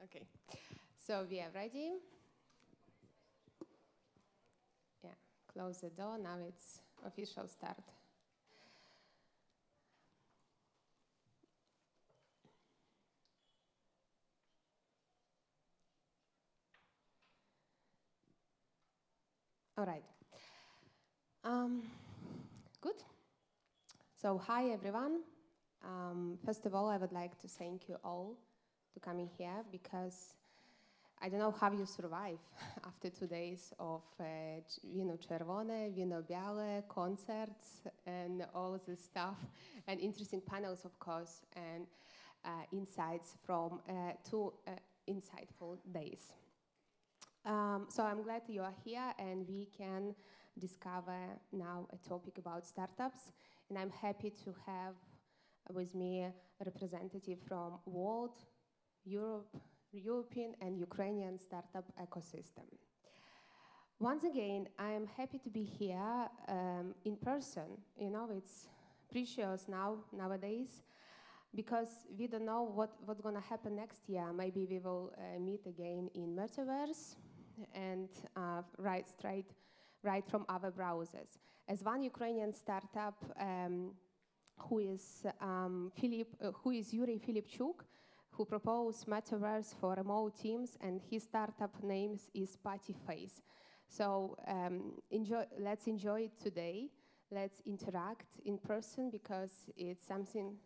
Okay, so we are ready. Yeah, close the door. Now it's official start. All right. Good. So hi everyone. First of all, I would like to thank you all to coming here because I don't know how you survive after 2 days of Vino Czerwone, Vino Białe, concerts, and all this stuff, and interesting panels, of course, and insights from 2 insightful days. So I'm glad you are here, and we can discover now a topic about startups. And I'm happy to have with me a representative from world, European and Ukrainian startup ecosystem. Once again, I am happy to be here in person. You know, it's precious nowadays because we don't know what's going to happen next year. Maybe we will meet again in metaverse and right from our browsers. As one Ukrainian startup who is Yuri Filipchuk, who proposed metaverse for remote teams, and his startup name is Partyface. So let's enjoy it today. Let's interact in person because it's something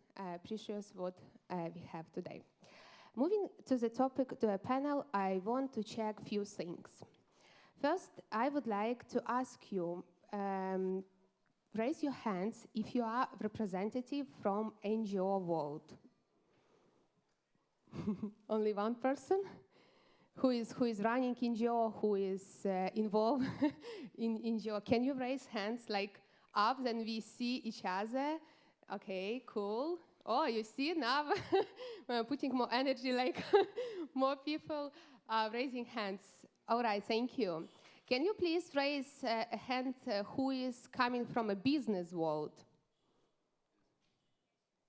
precious what we have today. Moving to the topic, to a panel, I want to check a few things. First, I would like to ask you, raise your hands if you are representative from NGO world. Only one person who is running NGO, who is involved in NGO. Can you raise hands like up, then we see each other? Okay, cool. Oh, you see now, we're putting more energy, like more people are raising hands. All right, thank you. Can you please raise a hand who is coming from a business world?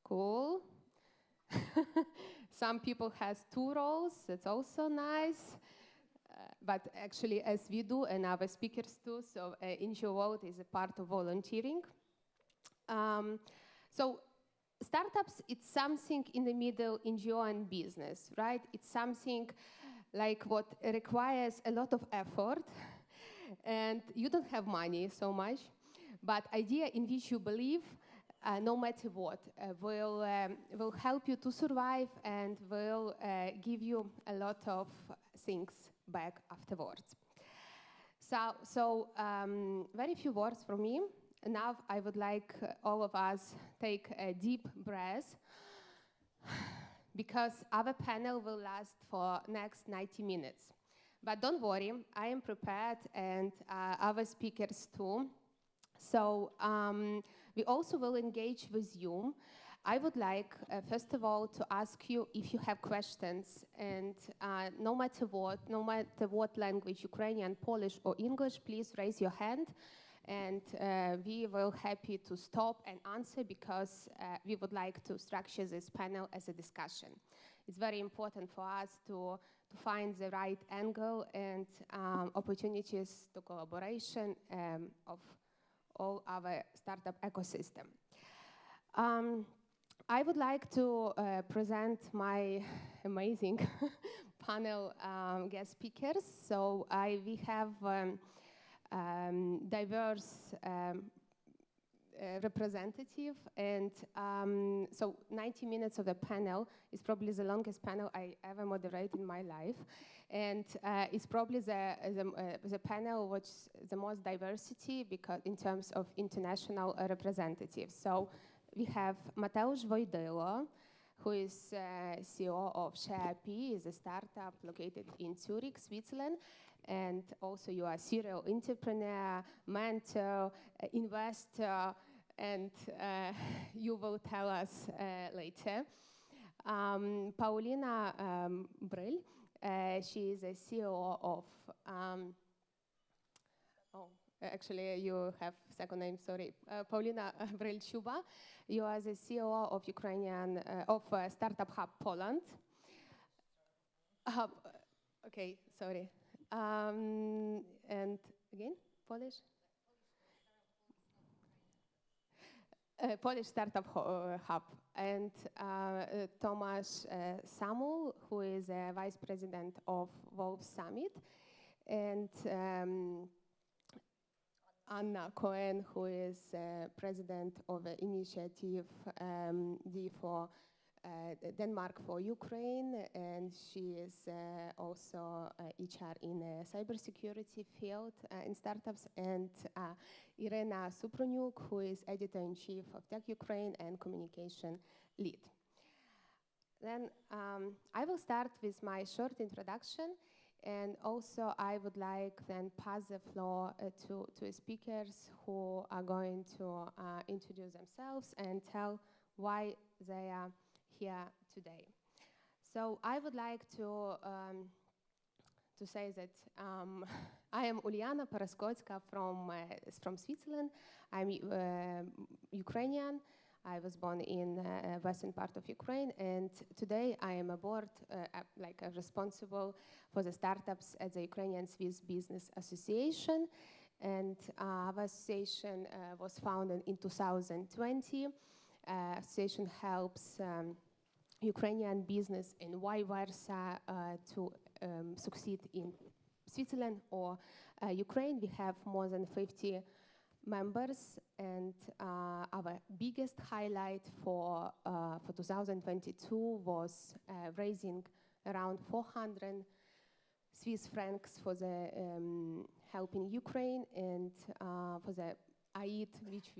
Cool. Some people has 2 roles, that's also nice. But actually, as we do, and our speakers too, so NGO world is a part of volunteering. So startups, it's something in the middle, NGO and business, right? It's something like what requires a lot of effort, and you don't have money so much, but idea in which you believe, no matter what, will help you to survive and will give you a lot of things back afterwards. So very few words from me. Now I would like all of us take a deep breath because our panel will last for next 90 minutes. But don't worry, I am prepared, and our speakers too. So we also will engage with you. I would like, first of all, to ask you if you have questions, and no matter what language, Ukrainian, Polish, or English, please raise your hand, and we will happy to stop and answer because we would like to structure this panel as a discussion. It's very important for us to find the right angle and opportunities to collaboration of all our startup ecosystem. I would like to present my amazing panel guest speakers. So we have diverse representative, and so 90 minutes of the panel is probably the longest panel I ever moderate in my life, and it's probably the panel which the most diversity because in terms of international representatives. So we have Mateusz Wojdyło, who is CEO of ShareP, is a startup located in Zurich, Switzerland. And also you are a serial entrepreneur, mentor, investor, and you will tell us later. Paulina Brill, she is a CEO of, actually you have second name, sorry. Paulina Brill-Chuba, you are the CEO of Ukrainian, of Startup Hub Poland. Okay, sorry. And again, Polish? Polish Startup Hub. And Tomasz Samuel, who is Vice President of Wolf Summit. And Anna Cohen, who is President of the initiative D4 Denmark for Ukraine, and she is also HR in the cybersecurity field in startups, and Irena Supronyuk, who is editor-in-chief of Tech Ukraine and communication lead. Then I will start with my short introduction, and also I would like then pass the floor to speakers who are going to introduce themselves and tell why they are here today. So I would like to say that I am Uliana Paraskotska from Switzerland. I'm Ukrainian. I was born in western part of Ukraine, and today I am aboard, responsible for the startups at the Ukrainian Swiss Business Association. And our association was founded in 2020. Association helps Ukrainian business and vice versa to succeed in Switzerland or Ukraine. We have more than 50 members, and our biggest highlight for 2022 was raising around 400 Swiss francs for the helping Ukraine and for the aid which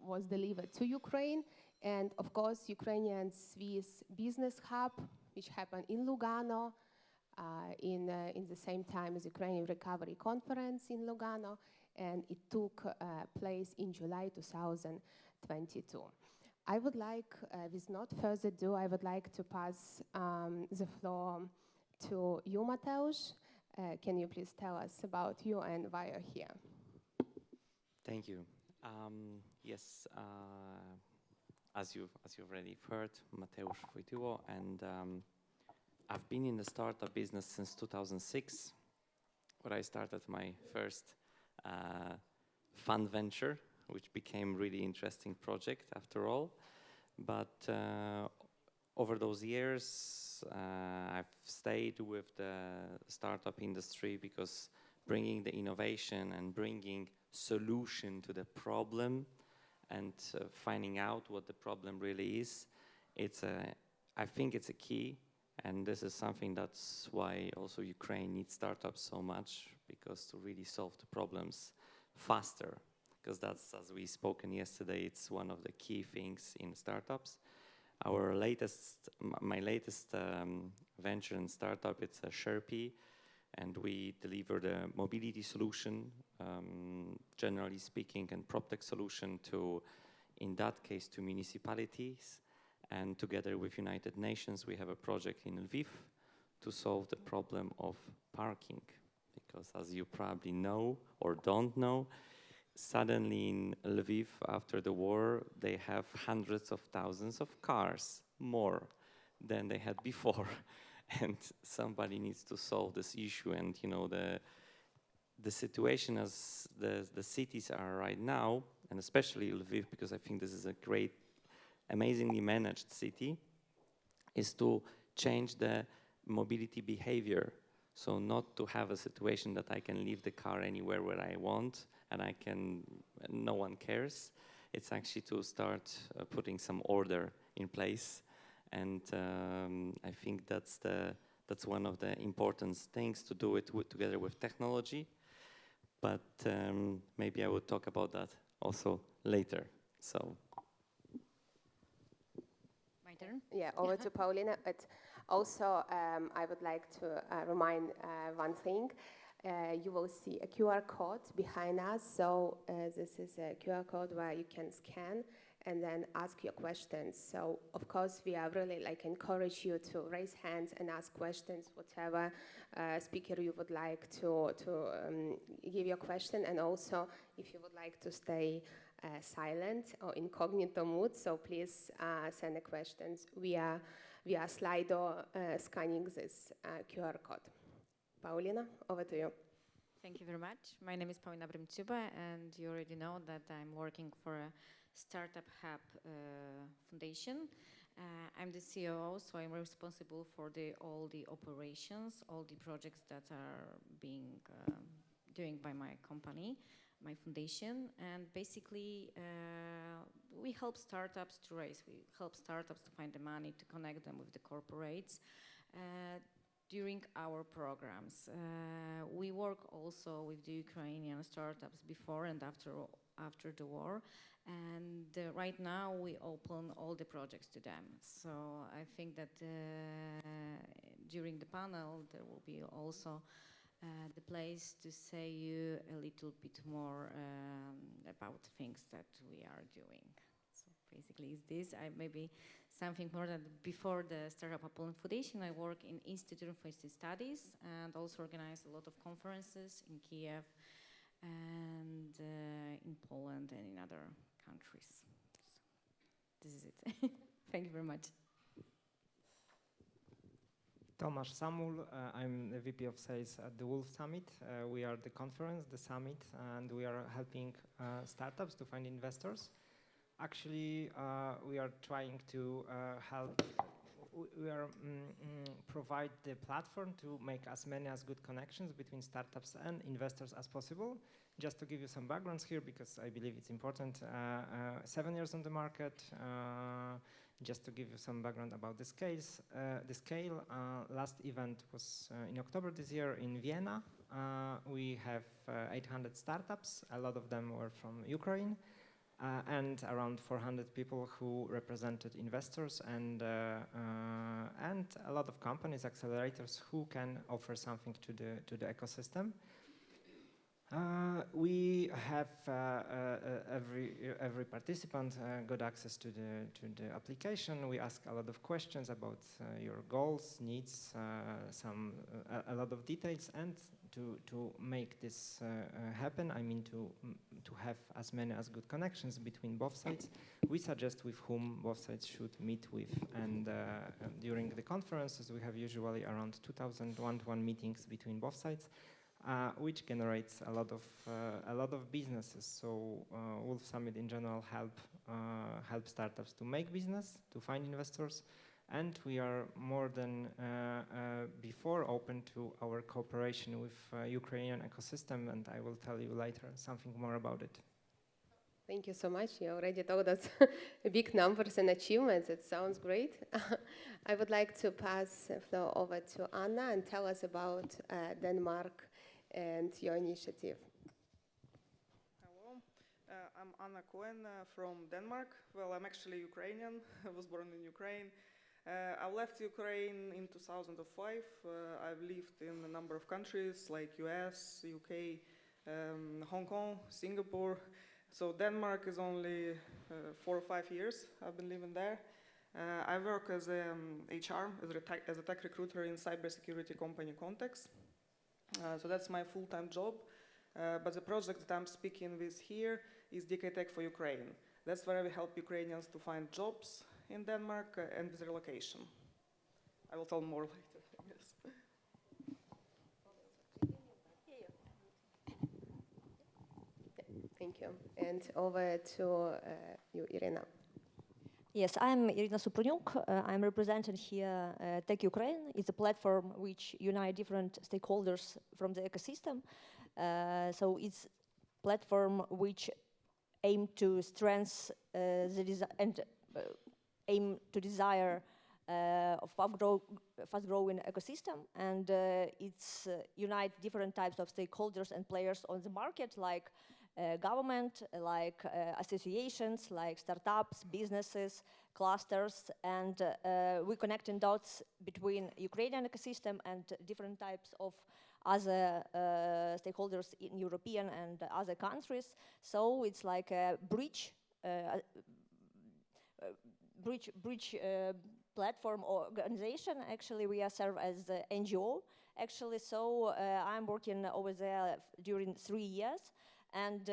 was delivered to Ukraine. And of course, Ukrainian Swiss Business Hub, which happened in Lugano in the same time as Ukrainian Recovery Conference in Lugano, and it took place in July 2022. I would like, with not further ado, I would like to pass the floor to you, Mateusz. Can you please tell us about you and why you're here? Thank you. Yes. As you've already heard, Mateusz Wojtyło, and I've been in the startup business since 2006, where I started my first fund venture, which became really interesting project after all. But over those years, I've stayed with the startup industry because bringing the innovation and bringing solution to the problem and finding out what the problem really is, I think it's a key, and this is something that's why also Ukraine needs startups so much, because to really solve the problems faster, because that's, as we spoken yesterday, it's one of the key things in startups. My latest venture in startup, it's a Sherpy, and we deliver the mobility solution, generally speaking, and PropTech solution to, in that case, to municipalities. And together with United Nations, we have a project in Lviv to solve the problem of parking. Because as you probably know or don't know, suddenly in Lviv, after the war, they have hundreds of thousands of cars, more than they had before. And somebody needs to solve this issue. And you know, the situation as the cities are right now, and especially Lviv, because I think this is a great, amazingly managed city, is to change the mobility behavior. So not to have a situation that I can leave the car anywhere where I want and no one cares. It's actually to start putting some order in place. And I think that's one of the important things, to do it together with technology. But maybe I will talk about that also later. So. My turn? Yeah, over to Paulina. But also, I would like to remind one thing. You will see a QR code behind us. So this is a QR code where you can scan and then ask your questions. So of course we are really encourage you to raise hands and ask questions, whatever speaker you would like to give your question, and also if you would like to stay silent or incognito mode, so please send the questions via Slido scanning this QR code. Paulina, over to you. Thank you very much. My name is Paulina Brimtsuba, and you already know that I'm working for a Startup Hub Foundation. I'm the COO, so I'm responsible for all the operations, all the projects that are being doing by my company, my foundation. And basically, we help startups to raise, we help startups to find the money, to connect them with the corporates. During our programs. We work also with the Ukrainian startups before and after the war, and right now we open all the projects to them. So I think that during the panel there will be also the place to say you a little bit more about things that we are doing. So basically is this. Maybe something more than before the Startup Hub Foundation. I work in Institute for Studies and also organize a lot of conferences in Kiev and in Poland and in other countries. So this is it. Thank you very much. Tomasz Samul, I'm the VP of Sales at the Wolf Summit. We are the conference, the summit, and we are helping startups to find investors. Actually, we are trying to help, we are provide the platform to make as many as good connections between startups and investors as possible. Just to give you some backgrounds here, because I believe it's important, 7 years on the market, just to give you some background about the scale. Last event was in October this year in Vienna. We have 800 startups, a lot of them were from Ukraine. And around 400 people who represented investors and a lot of companies, accelerators who can offer something to the ecosystem. We have every participant got access to the application. We ask a lot of questions about your goals, needs, a lot of details, and to make this happen, I mean to have as many as good connections between both sides, we suggest with whom both sides should meet with. And during the conferences, we have usually around 2,000 one-to-one meetings between both sides, which generates a lot of businesses. So Wolf Summit in general help startups to make business, to find investors. And we are more than before open to our cooperation with Ukrainian ecosystem, and I will tell you later something more about it. Thank you so much. You already told us big numbers and achievements. It sounds great. I would like to pass the floor over to Anna and tell us about Denmark and your initiative. Hello, I'm Anna Cohen from Denmark. Well, I'm actually Ukrainian. I was born in Ukraine. I left Ukraine in 2005. I've lived in a number of countries like US, UK, Hong Kong, Singapore. So Denmark is only 4 or 5 years I've been living there. I work as a HR, as a tech recruiter in cybersecurity company context. So that's my full-time job. But the project that I'm speaking with here is DK Tech for Ukraine. That's where we help Ukrainians to find jobs in Denmark and with relocation. I will tell more later, I guess. Thank you. And over to you, Irina. Yes, I'm Irina Supranyuk. I'm representing here Tech Ukraine. It's a platform which unites different stakeholders from the ecosystem. So it's a platform which aim to strengthen aim to desire of fast-growing ecosystem, and it's unite different types of stakeholders and players on the market, like government, like associations, like startups, businesses, clusters, and we connecting dots between Ukrainian ecosystem and different types of other stakeholders in European and other countries. So it's like a bridge platform or organization. Actually, we are served as the NGO. Actually, so I'm working over there during 3 years. And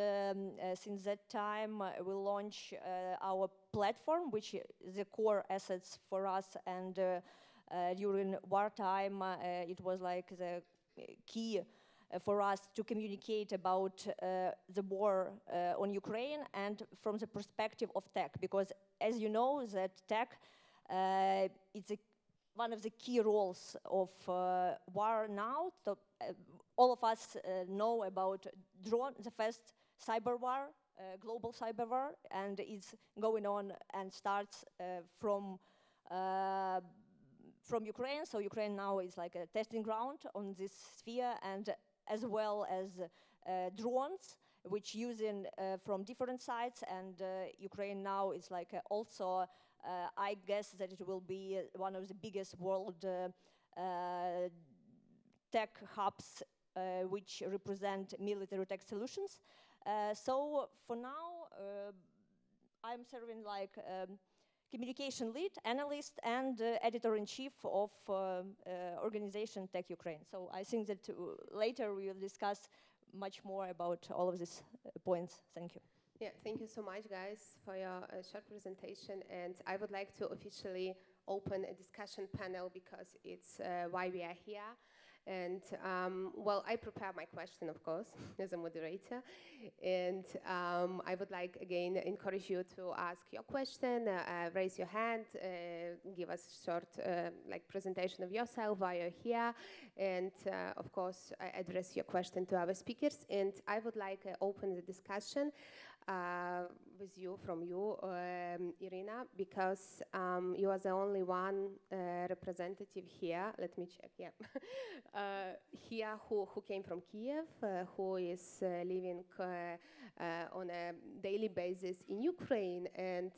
since that time, we launched our platform, which is the core assets for us. And during wartime, it was like the key for us to communicate about the war on Ukraine and from the perspective of tech. Because as you know, that tech it's one of the key roles of war now. So, all of us know about the first cyber war, global cyber war, and it's going on and starts from Ukraine. So Ukraine now is like a testing ground on this sphere, and as well as drones, which using from different sites. And Ukraine now is like also, I guess that it will be one of the biggest world tech hubs which represent military tech solutions. So for now, I'm serving like communication lead, analyst, and editor-in-chief of organization Tech Ukraine. So I think that later we will discuss much more about all of these points. Thank you. Yeah, thank you so much, guys, for your short presentation. And I would like to officially open a discussion panel because it's why we are here. And, well, I prepare my question, of course, as a moderator. And I would like, again, encourage you to ask your question, raise your hand, give us short, like, presentation of yourself while you're here. And, of course, address your question to our speakers. And I would like open the discussion with you, from you, Irina, because you are the only one representative here. Let me check, yeah. Here who came from Kiev, who is living on a daily basis in Ukraine, and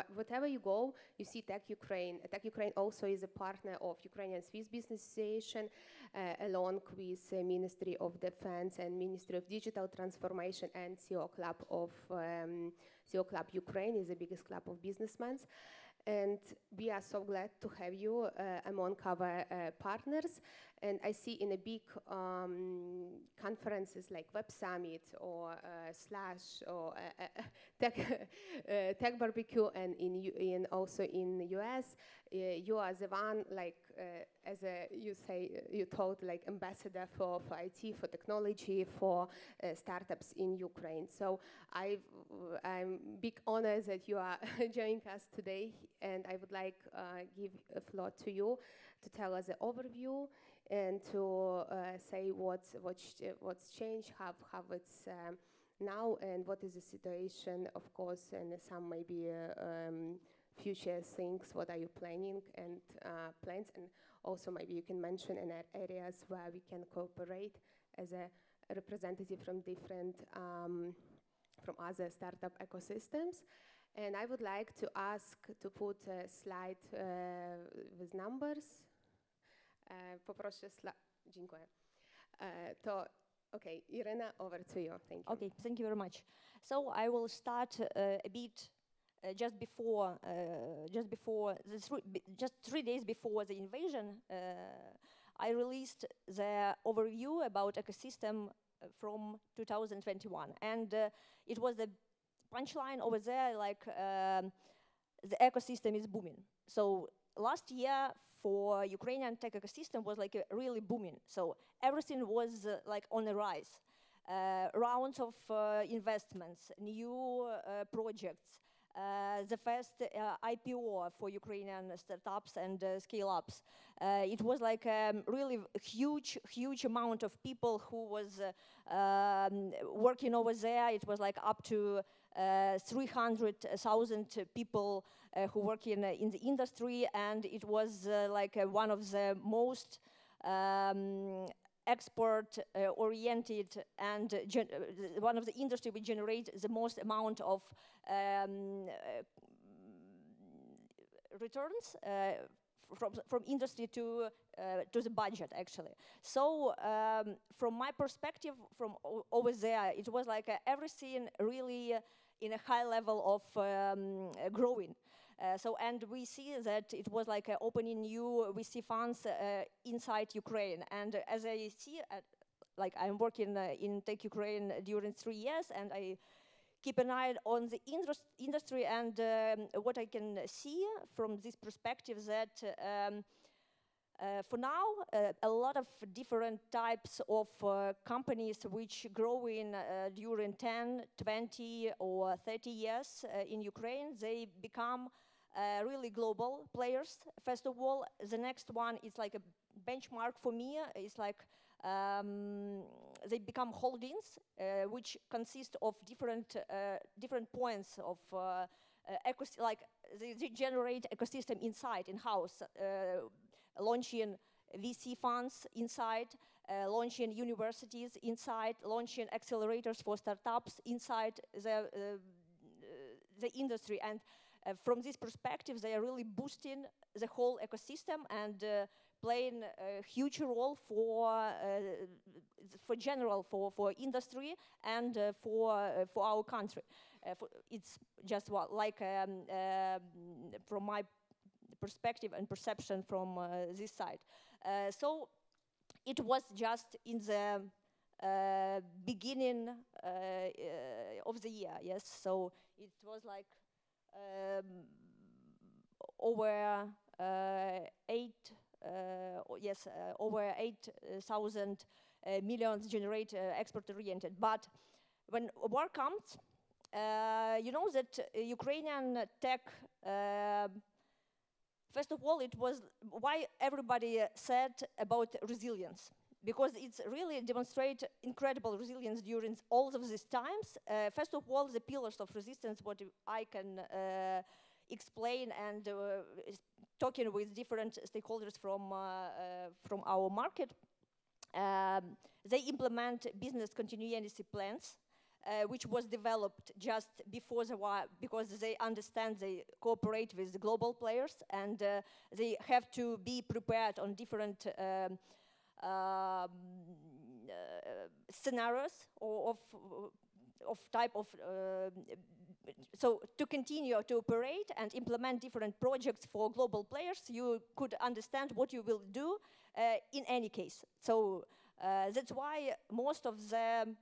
whatever you go, you see Tech Ukraine. Tech Ukraine also is a partner of Ukrainian Swiss Business Association, along with Ministry of Defense and Ministry of Digital Transformation, and CEO Club of CEO Club Ukraine is the biggest club of businessmen. And we are so glad to have you among our partners. And I see in a big conferences like Web Summit or Slash or Tech Barbecue, and also in the US, you are the one, like as you told, like ambassador for IT, for technology, for startups in Ukraine. So I'm big honor that you are joining us today, and I would like give a floor to you to tell us the overview and to say what's changed, how it's now, and what is the situation, of course, and some maybe future things. What are you planning and plans, and also maybe you can mention in areas where we can cooperate as a representative from different from other startup ecosystems. And I would like to ask to put a slide with numbers. Poproszę dziękuję. Okay, Irina, over to you. Thank you. Okay, thank you very much. So I will start a bit just 3 days before the invasion. I released the overview about ecosystem from 2021, and it was the punchline over there, like the ecosystem is booming. So last year for Ukrainian tech ecosystem was like really booming. So everything was like on the rise. Rounds of investments, new projects, the first IPO for Ukrainian startups and scale-ups. It was like really huge amount of people who was working over there. It was like up to 300,000 people who work in the industry, and it was like one of the most export-oriented and one of the industry which generate the most amount of returns from industry to the budget, actually. So from my perspective, from over there, it was like everything really in a high level of growing. And we see that it was like opening new VC funds inside Ukraine. And as I see, like I'm working in Tech Ukraine during 3 years, and I keep an eye on the industry, and what I can see from this perspective that for now, a lot of different types of companies which grow in during 10, 20 or 30 years in Ukraine, they become really global players. First of all, the next one is like a benchmark for me. It's like they become holdings, which consist of different points of like they generate ecosystem inside, in-house, launching VC funds inside, launching universities inside, launching accelerators for startups inside the industry. And from this perspective, they are really boosting the whole ecosystem and playing a huge role for industry and for our country. It's just like from my perspective and perception from this side. So it was just in the beginning of the year, yes. So it was like over over 8,000 millions generate export-oriented. But when war comes, you know that Ukrainian tech, first of all, it was why everybody said about resilience, because it's really demonstrate incredible resilience during all of these times. First of all, the pillars of resistance, what I can explain, and talking with different stakeholders from our market, they implement business continuity plans, which was developed just before the war, because they understand they cooperate with the global players, and they have to be prepared on different scenarios of type of so to continue to operate and implement different projects for global players, you could understand what you will do in any case. So that's why most of the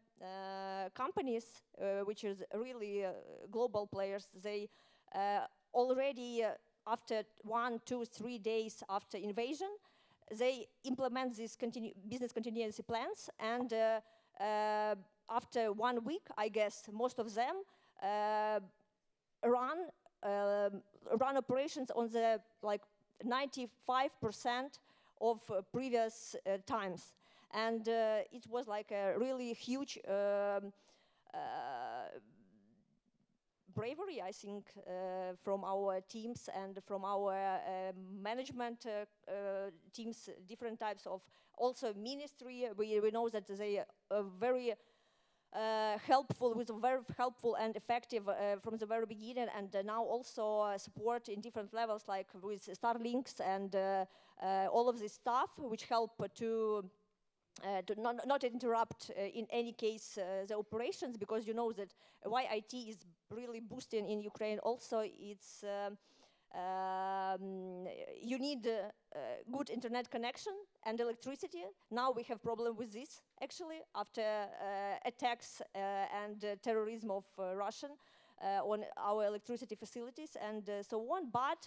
companies, which is really global players, they already after 1, 2, 3 days after invasion, they implement these business continuity plans, and after 1 week, I guess, most of them run operations on the like 95% of previous times. And it was like a really huge bravery, I think, from our teams and from our management teams, different types of also ministry. We know that they are very helpful, very helpful and effective from the very beginning, and now also support in different levels, like with Starlinks and all of this stuff, which help to not interrupt in any case the operations, because you know that why IT is really boosting in Ukraine also, it's you need good internet connection and electricity. Now we have problem with this, actually, after attacks and terrorism of Russian on our electricity facilities and so on. But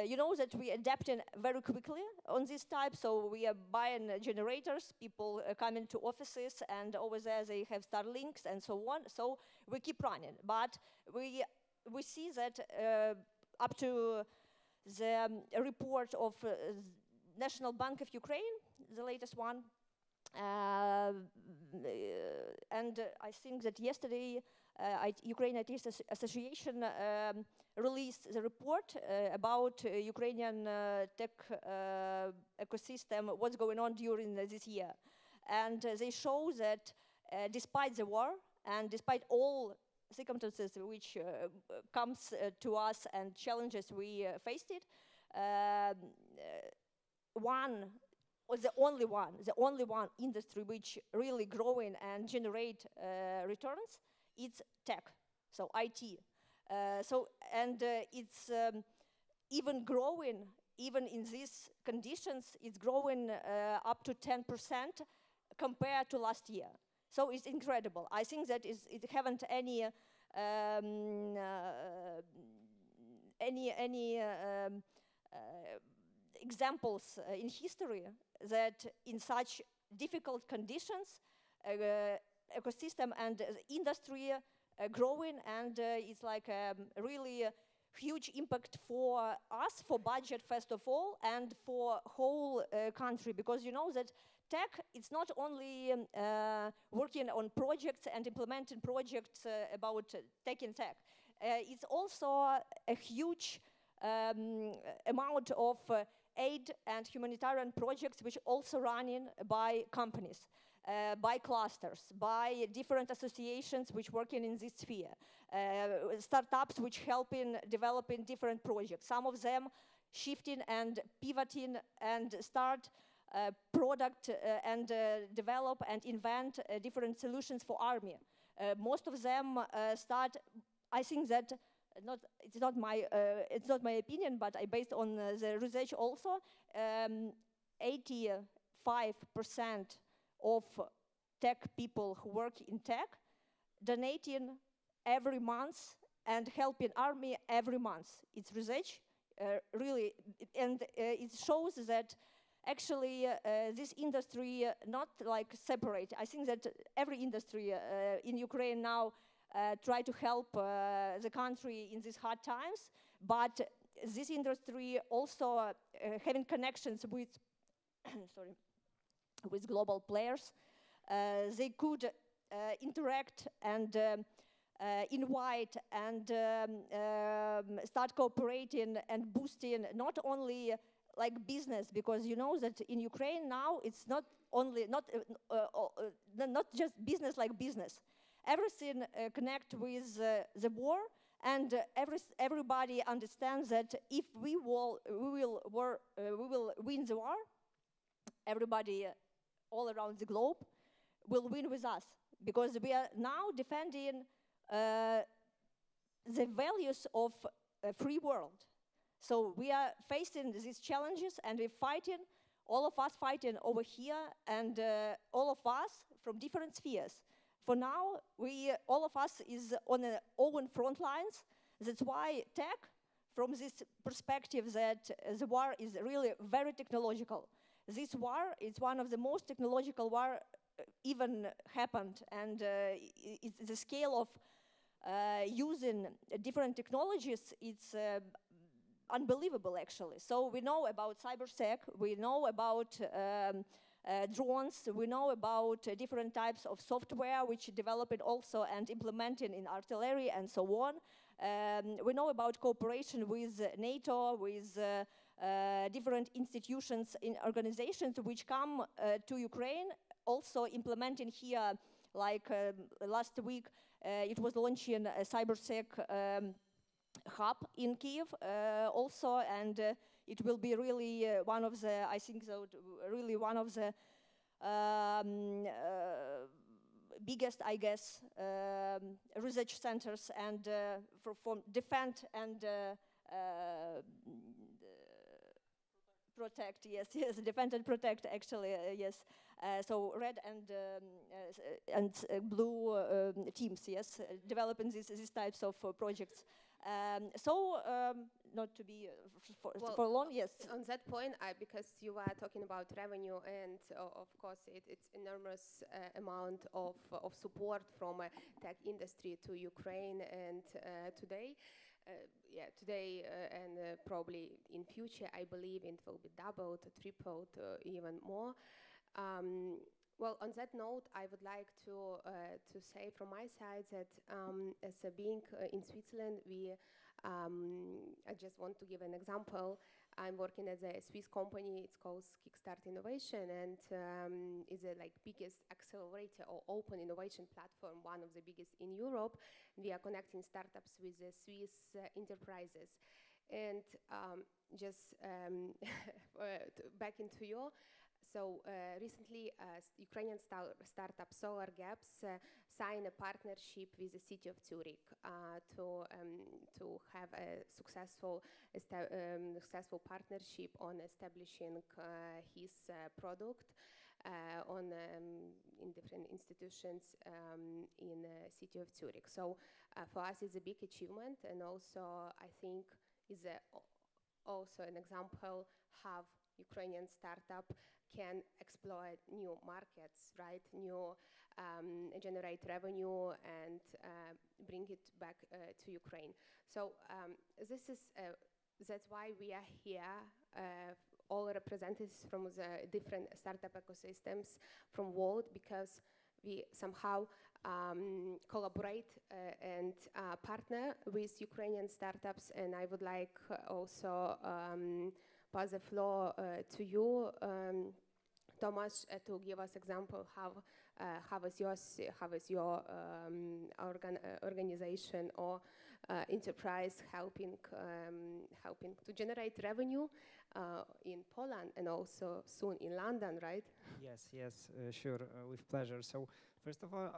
you know that we adapting very quickly on this type, so we are buying generators, people coming to offices, and over there they have Starlinks and so on, so we keep running. But we see that up to the report of National Bank of Ukraine, the latest one, and I think that yesterday Ukraine IT Association released the report about Ukrainian tech ecosystem, what's going on during this year. And they show that despite the war and despite all circumstances which comes to us and challenges we faced it, the only one industry which really growing and generate returns, it's tech, so IT. It's even growing, even in these conditions, it's growing up to 10% compared to last year. So it's incredible. I think that it haven't any examples in history that in such difficult conditions, ecosystem and industry growing, and it's like really huge impact for us, for budget first of all, and for whole country, because you know that tech, it's not only working on projects and implementing projects about tech in tech. It's also a huge amount of aid and humanitarian projects which also running by companies, by clusters, by different associations which working in this sphere, startups which helping developing different projects. Some of them shifting and pivoting and start product and develop and invent different solutions for army. Most of them start, I think that it's not my opinion, but I based on the research also. 85% of tech people who work in tech donating every month and helping army every month. It's research, really, and it shows that actually this industry not like separate. I think that every industry in Ukraine now try to help the country in these hard times, but this industry also having connections with sorry, with global players. They could interact and invite and start cooperating and boosting not only like business, because you know that in Ukraine now it's not only not just business like business. Everything connect with the war, and everybody understands that if we will win the war, everybody all around the globe will win with us, because we are now defending the values of a free world. So we are facing these challenges, and we're fighting, all of us fighting over here, and all of us from different spheres. For now, all of us is on our own front lines. That's why tech, from this perspective that the war is really very technological. This war is one of the most technological war even happened, and it's the scale of using different technologies, it's unbelievable actually. So we know about cybersec, we know about drones, we know about different types of software which developed also and implemented in artillery and so on. We know about cooperation with NATO, with different institutions and organizations which come to Ukraine, also implementing here, like last week, it was launching a cybersec hub in Kiev also, and it will be really one of the, I think so, really one of the biggest, I guess, research centers and for defend and protect, yes, defend and protect, actually, yes. So red and blue teams, yes, developing these types of projects. Not to be for long, yes. On that point, because you were talking about revenue, and of course it's enormous amount of support from tech industry to Ukraine, and today, and probably in future, I believe it will be doubled, tripled, even more. Well, on that note, I would like to say from my side that as being in Switzerland, I just want to give an example. I'm working as a Swiss company. It's called Kickstart Innovation, and is a like biggest accelerator or open innovation platform, one of the biggest in Europe. We are connecting startups with the Swiss enterprises, and just back into you. So recently, Ukrainian startup Solar Gaps signed a partnership with the city of Zurich to have a successful partnership on establishing his product. in different institutions in the city of Zurich. So for us, it's a big achievement, and also I think is also an example how Ukrainian startup can exploit new markets, right? Generate revenue and bring it back to Ukraine. So that's why we are here, all representatives from the different startup ecosystems from world, because we somehow collaborate and partner with Ukrainian startups. And I would like also pass the floor to you, Tomasz, to give us example how is your organization or enterprise helping to generate revenue in Poland and also soon in London, right? Yes, sure, with pleasure. So first of all,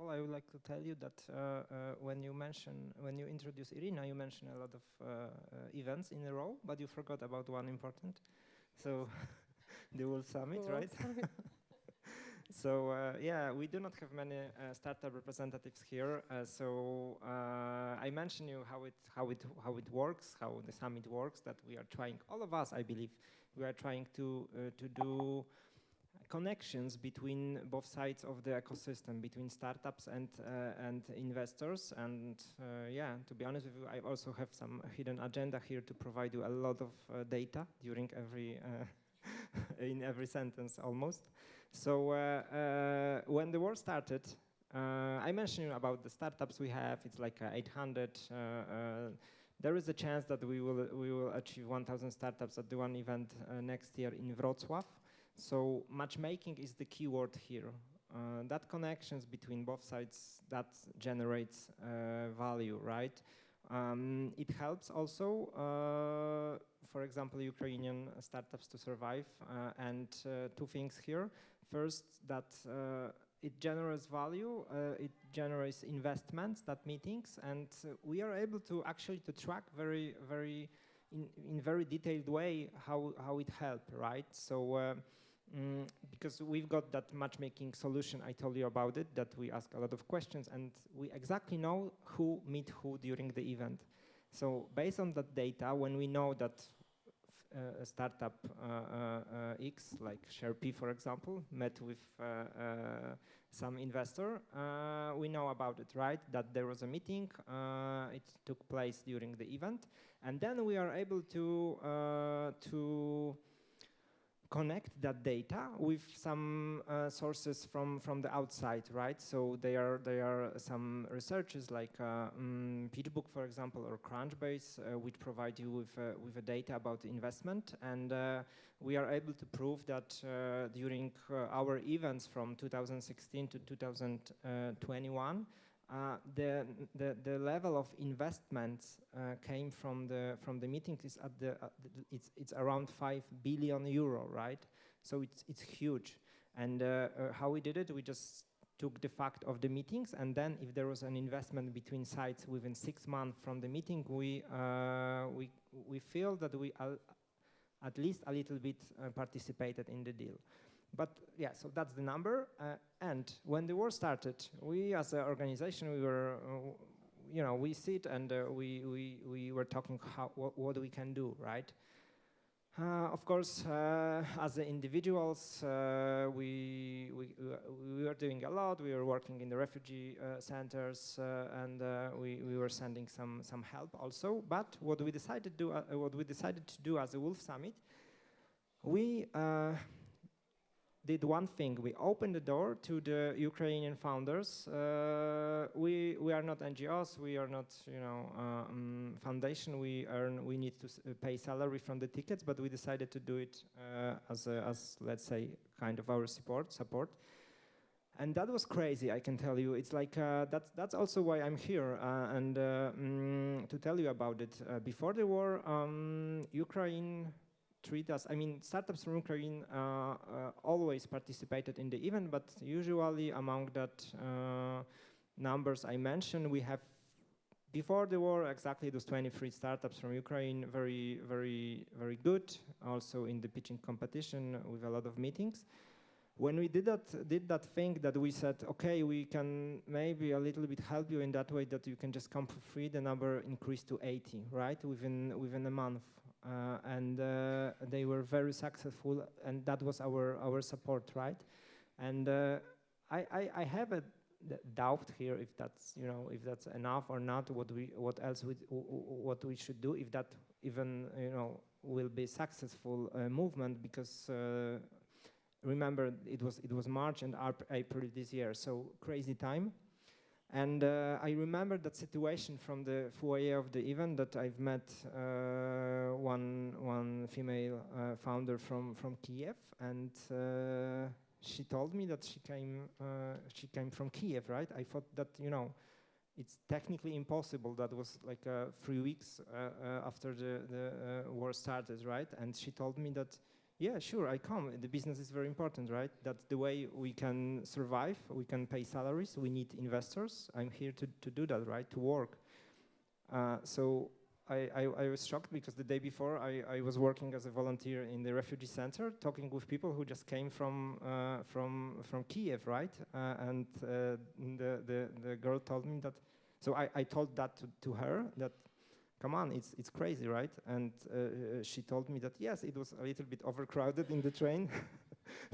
I would like to tell you that when you introduce Irina, you mentioned a lot of events in a row, but you forgot about one important. So the World Summit, right? So yeah, we do not have many startup representatives here. So I mentioned you how it works, how the summit works. That we are trying, all of us, I believe, we are trying to do connections between both sides of the ecosystem, between startups and investors. And yeah, to be honest with you, I also have some hidden agenda here to provide you a lot of data during every in every sentence almost. So when the war started, I mentioned about the startups we have. It's like 800. There is a chance that we will achieve 1,000 startups at the one event next year in Wrocław. So matchmaking is the key word here. That connections between both sides, that generates value, right? It helps also, for example, Ukrainian startups to survive. And two things here. First, that it generates value, it generates investments, that meetings, and we are able to actually to track in very detailed way how it helped, right? So because we've got that matchmaking solution, I told you about it, that we ask a lot of questions and we exactly know who meet who during the event. So based on that data, when we know that a startup X, like ShareP, for example, met with some investor, we know about it, right? That there was a meeting, it took place during the event, and then we are able to connect that data with some sources from the outside, right? So there are some researchers like PitchBook, for example, or Crunchbase, which provide you with a data about investment, and we are able to prove that during our events from 2016 to 2021, the level of investments came from the meetings is at it's around 5 billion euro, right? So it's huge. And how we did it, we just took the fact of the meetings, and then if there was an investment between sides within 6 months from the meeting, we feel that we at least a little bit participated in the deal. But yeah, so that's the number. And when the war started, we as an organization, we were, we sit and we were talking what we can do, right? Of course, as individuals, we were doing a lot. We were working in the refugee centers, and we were sending some help also. But what we decided to do as a Wolf Summit, we did one thing. We opened the door to the Ukrainian founders. We are not NGOs. We are not, foundation. We need to pay salary from the tickets, but we decided to do it as let's say kind of our support. And that was crazy, I can tell you. It's like that's also why I'm here and to tell you about it. Before the war, Ukraine treat us. I mean, startups from Ukraine always participated in the event, but usually among that numbers I mentioned, we have before the war exactly those 23 startups from Ukraine, very, very, very good. Also in the pitching competition with a lot of meetings. when we did that thing that we said, okay, we can maybe a little bit help you in that way that you can just come for free, the number increased to 80, right, within a month. And they were very successful, and that was our support, right? And I have a doubt here if that's if that's enough or not. What we should do, if that even will be successful movement, because remember it was March and April this year, so crazy time. And I remember that situation from the foyer of the event, that I've met one female founder from Kiev, and she told me that she came from Kiev, right? I thought that it's technically impossible. That was like 3 weeks after the war started, right? And she told me that, yeah, sure, I come. The business is very important, right? That's the way we can survive. We can pay salaries. We need investors. I'm here to do that, right? To work. So I was shocked, because the day before I was working as a volunteer in the refugee center, talking with people who just came from Kiev, right? And the girl told me that. So I told that to her, that, come on, it's crazy, right? And she told me that, yes, it was a little bit overcrowded in the train,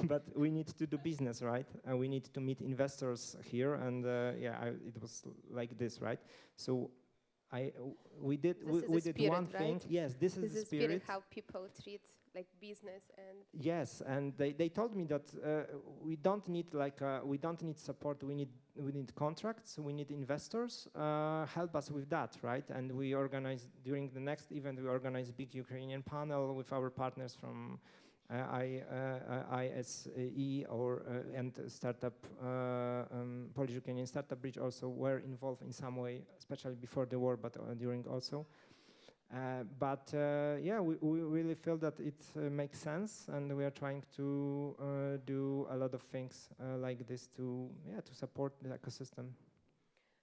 but we need to do business, right? And we need to meet investors here, and it was like this, right? So we did spirit, one right? thing. Yes, this is the spirit. How people treat like business and. Yes, and they told me that we don't need support. We need contracts. We need investors. Help us with that, right? And we organized, during the next event, we organized big Ukrainian panel with our partners from ISE and startup Polish Ukrainian Startup Bridge also were involved in some way, especially before the war, but during also. Yeah, we really feel that it makes sense, and we are trying to do a lot of things like this to support the ecosystem.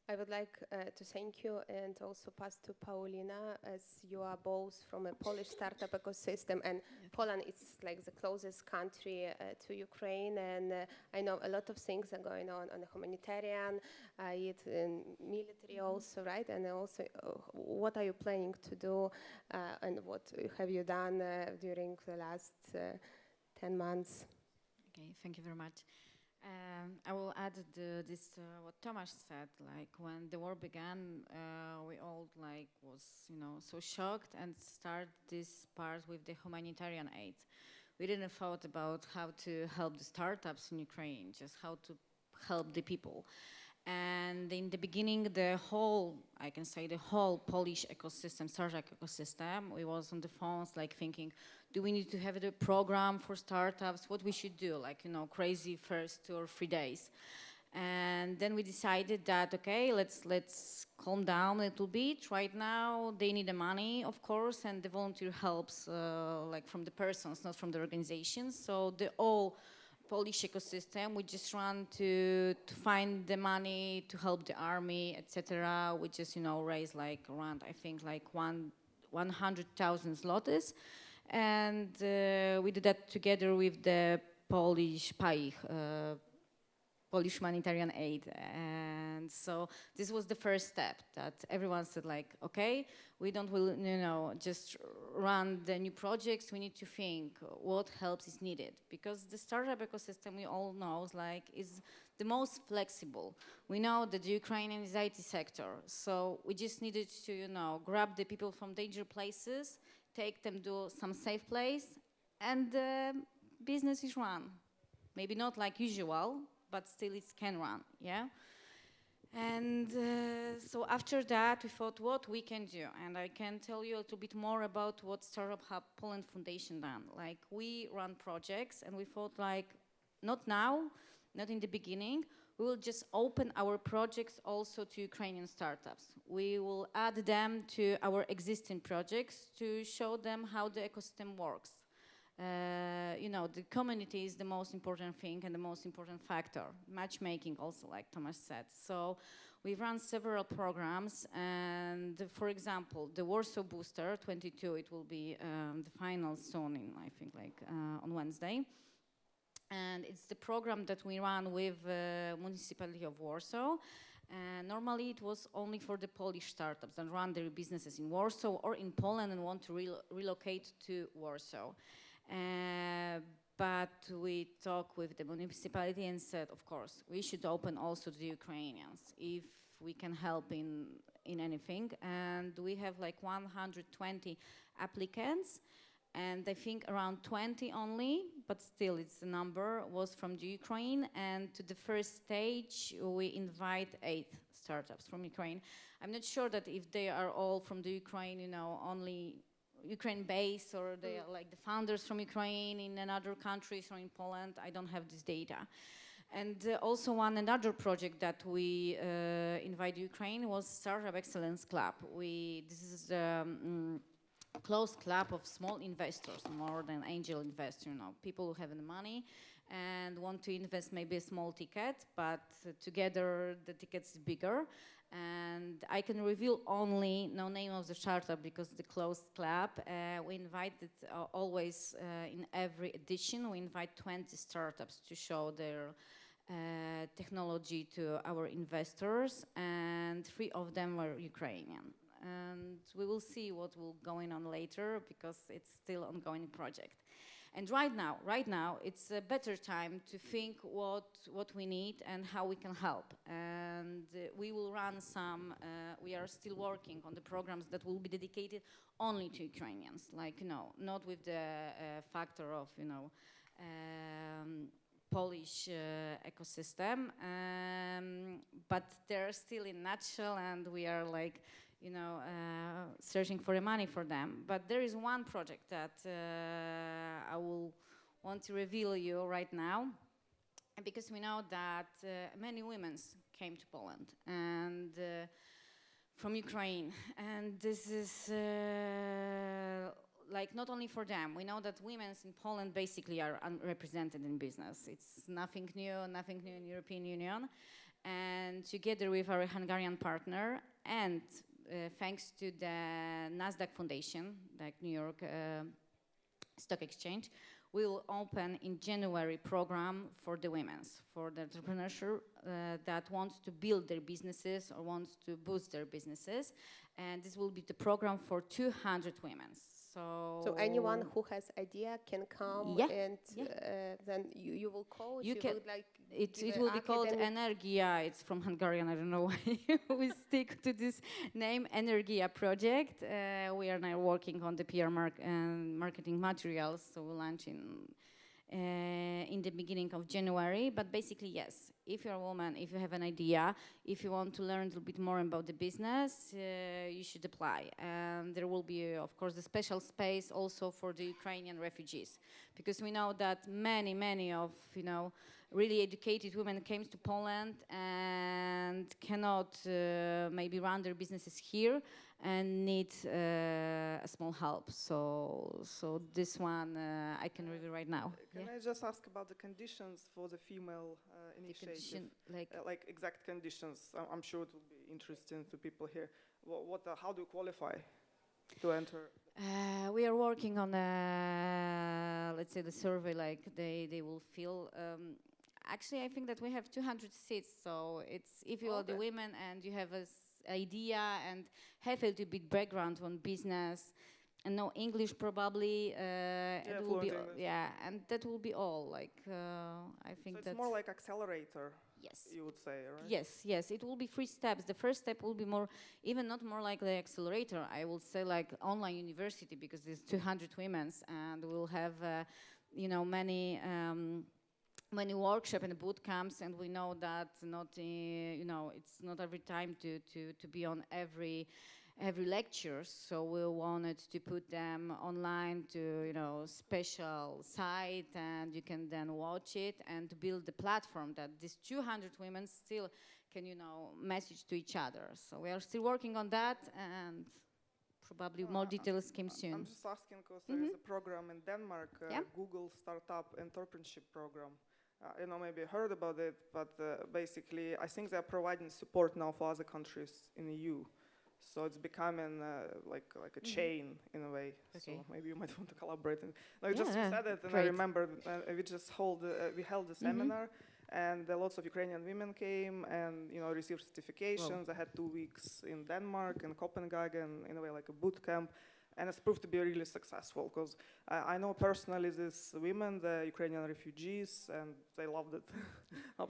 I would like to thank you and also pass to Paulina, as you are both from a Polish startup ecosystem, and Poland is like the closest country to Ukraine, and I know a lot of things are going on the humanitarian, military also, right? And also, what are you planning to do, and what have you done during the last 10 months? Okay, thank you very much. I will add what Tomasz said. Like, when the war began, we all was so shocked, and start this part with the humanitarian aid. We didn't thought about how to help the startups in Ukraine, just how to help the people. And in the beginning, the whole Polish ecosystem, startup ecosystem, we was on the phones thinking, do we need to have a program for startups? What we should do, crazy first 2 or 3 days. And then we decided that, okay, let's calm down a little bit. Right now, they need the money, of course, and the volunteer helps from the persons, not from the organizations. So the all Polish ecosystem, we just run to find the money to help the army, etc. We just raise around, I think, 100,000 zlotys, and we did that together with the Polish PAIH, Polish humanitarian aid. And so this was the first step, that everyone said okay, we don't just run the new projects. We need to think what help is needed, because the startup ecosystem, we all know, is the most flexible. We know that the Ukrainian is IT sector, so we just needed to grab the people from dangerous places, take them to some safe place, and the business is run. Maybe not like usual, but still it can run, yeah? And so after that, we thought what we can do. And I can tell you a little bit more about what Startup Hub Poland Foundation done. We run projects, and we thought not now, not in the beginning, we will just open our projects also to Ukrainian startups. We will add them to our existing projects to show them how the ecosystem works. The community is the most important thing and the most important factor. Matchmaking also, like Tomasz said. So we've run several programs, and for example, the Warsaw Booster 22, it will be the final soon in, I think, on Wednesday. And it's the program that we run with municipality of Warsaw. Normally it was only for the Polish startups that run their businesses in Warsaw or in Poland and want to relocate to Warsaw. But we talked with the municipality and said, of course, we should open also to the Ukrainians if we can help in anything. And we have like 120 applicants, and I think around 20 only, but still it's a number, was from the Ukraine. And to the first stage, we invite 8 startups from Ukraine. I'm not sure that if they are all from the Ukraine, you know, only Ukraine-based, or they are like the founders from Ukraine in another countries or in Poland. I don't have this data. And also another project that we invite Ukraine was Startup Excellence Club. This is a closed club of small investors, more than angel investors, you know, people who have the money and want to invest maybe a small ticket, but together the ticket is bigger. And I can reveal only no name of the startup because the closed club. We invited always in every edition, we invite 20 startups to show their technology to our investors, and 3 of them were Ukrainian. And we will see what will going on later because it's still an ongoing project. And right now, it's a better time to think what we need and how we can help. And we will run some, we are still working on the programs that will be dedicated only to Ukrainians, like, you know, not with the factor of, you know, Polish ecosystem, but they're still in nutshell, and we are like, you know, searching for the money for them. But there is one project that I will want to reveal you right now, because we know that many women came to Poland and from Ukraine, and this is like not only for them. We know that women in Poland basically are unrepresented in business. It's nothing new in European Union. And together with our Hungarian partner and thanks to the NASDAQ Foundation, like New York Stock Exchange, we will open in January program for the women's, for the entrepreneurship that wants to build their businesses or wants to boost their businesses. And this will be the program for 200 women. So anyone who has idea can come, and then you will coach. You can, will like it will be called Energia. It's from Hungarian. I don't know why we stick to this name, Energia project. We are now working on the PR marketing materials, so we'll launch in the beginning of January. But basically, yes, if you're a woman, if you have an idea, if you want to learn a little bit more about the business, you should apply. And there will be, of course, a special space also for the Ukrainian refugees, because we know that many of, you know, really educated women came to Poland and cannot maybe run their businesses here and need a small help. So this one I can review right now. Can I just ask about the conditions for the female initiative? Like exact conditions. I'm sure it will be interesting to people here. How do you qualify to enter? We are working on let's say the survey, like they will fill. Actually, I think that we have 200 seats, so it's if you are the women and you have an idea and have a little bit background on business and know English probably, it will be and that will be all. Like I think so it's more like accelerator. Yes, you would say, right? Yes. It will be 3 steps. The first step will be more, even not more like the accelerator. I will say like online university, because there's 200 women, and we'll have, you know, many workshops and boot camps. And we know that you know, it's not every time to be on every lecture, so we wanted to put them online to, you know, special site, and you can then watch it and to build the platform that these 200 women still can, you know, message to each other. So we are still working on that, and probably more details came soon. I'm just asking because there is a program in Denmark, Google Startup Entrepreneurship Program. You know, maybe heard about it, but basically I think they're providing support now for other countries in the EU. So it's becoming like a chain in a way. So maybe you might want to collaborate. No, you just said it, and great. I remember we held a seminar, and lots of Ukrainian women came and received certifications. I had 2 weeks in Denmark, in Copenhagen, in a way like a boot camp. And it's proved to be really successful because I know personally these women, the Ukrainian refugees, and they loved it.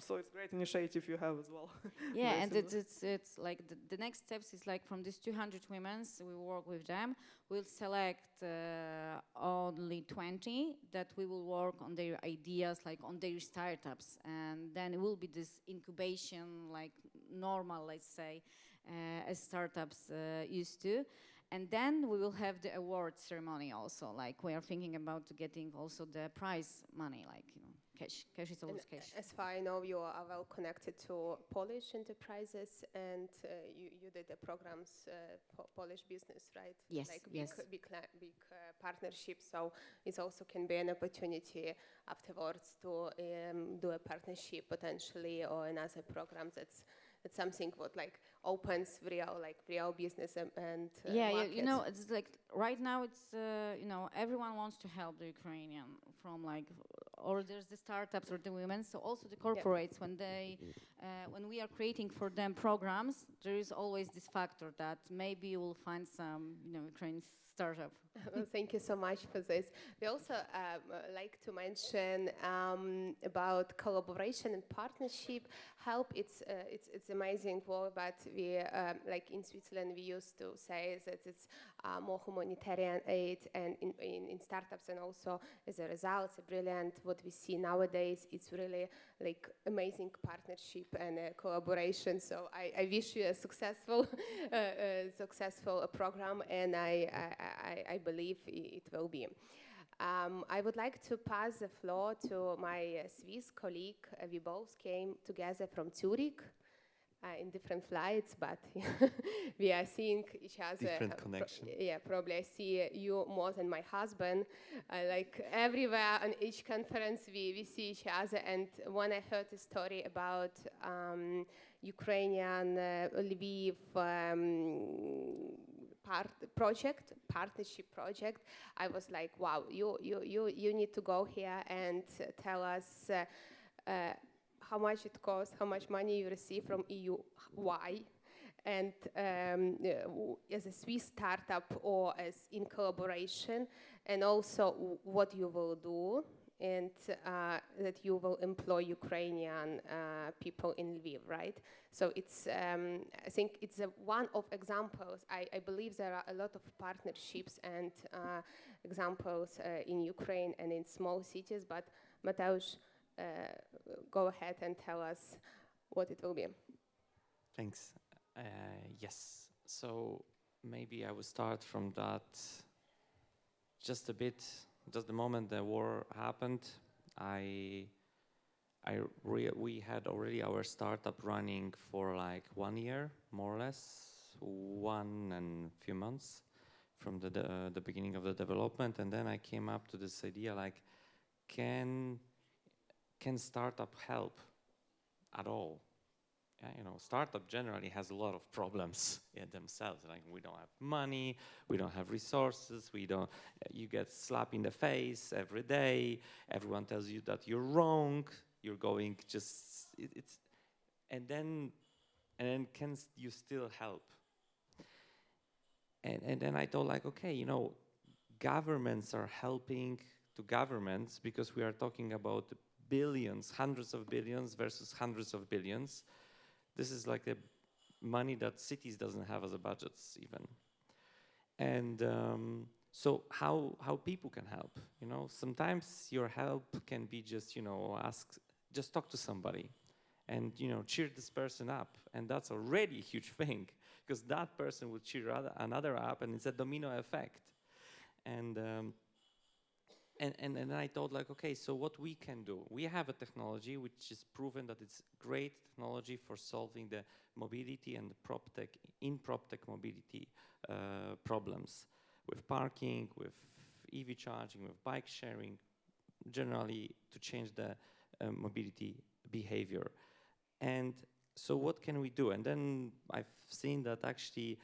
So it's a great initiative you have as well. Yeah, and it's like the next steps is like from these 200 women, we work with them. We'll select only 20 that we will work on their ideas, like on their startups. And then it will be this incubation, like normal, let's say, as startups used to. And then we will have the award ceremony also. Like we are thinking about getting also the prize money, like cash. Cash is always cash. As far as I know, you are well connected to Polish enterprises, and you did the programs for Polish business, right? Yes. Like yes. big partnerships. So it also can be an opportunity afterwards to do a partnership potentially or another program that's something what like opens real business and markets. It's like right now it's everyone wants to help the Ukrainian from like or there's the startups or the women, so also the corporates when we are creating for them programs, there is always this factor that maybe you will find some Ukrainian startup. Well, thank you so much for this. We also like to mention about collaboration and partnership help. It's amazing work, but we like in Switzerland we used to say that it's more humanitarian aid, and in startups, and also as a result, brilliant. What we see nowadays, it's really like amazing partnership and collaboration. So I wish you a successful program, and I believe it will be. I would like to pass the floor to my Swiss colleague. We both came together from Zurich in different flights, but we are seeing each other. Different connection. Probably I see you more than my husband. Like everywhere on each conference, we see each other. And when I heard the story about Ukrainian Lviv partnership project, I was like, wow, you need to go here and tell us how much it costs, how much money you receive from EU, why, and as a Swiss startup or as in collaboration, and also what you will do, and that you will employ Ukrainian people in Lviv, right? So it's, I think it's one of examples. I believe there are a lot of partnerships and examples in Ukraine and in small cities, but Mateusz, go ahead and tell us what it will be. Thanks. Yes. So maybe I will start from that just a bit. Just the moment the war happened, we had already our startup running for like 1 year, more or less, 1 and a few months from the beginning of the development. And then I came up to this idea like, can startup help at all? Startup generally has a lot of problems in themselves. Like we don't have money, we don't have resources, you get slapped in the face every day. Everyone tells you that you're wrong. You're going and then can you still help? And then I thought like, okay, governments are helping to governments because we are talking about billions, hundreds of billions versus hundreds of billions. This is like the money that cities doesn't have as a budgets even. And so how people can help? Sometimes your help can be just, just talk to somebody and, cheer this person up. And that's already a huge thing because that person will cheer another up and it's a domino effect. And then I thought like, okay, so what we can do? We have a technology which is proven that it's great technology for solving the mobility and the PropTech mobility problems with parking, with EV charging, with bike sharing, generally to change the mobility behavior. And so what can we do? And then I've seen that actually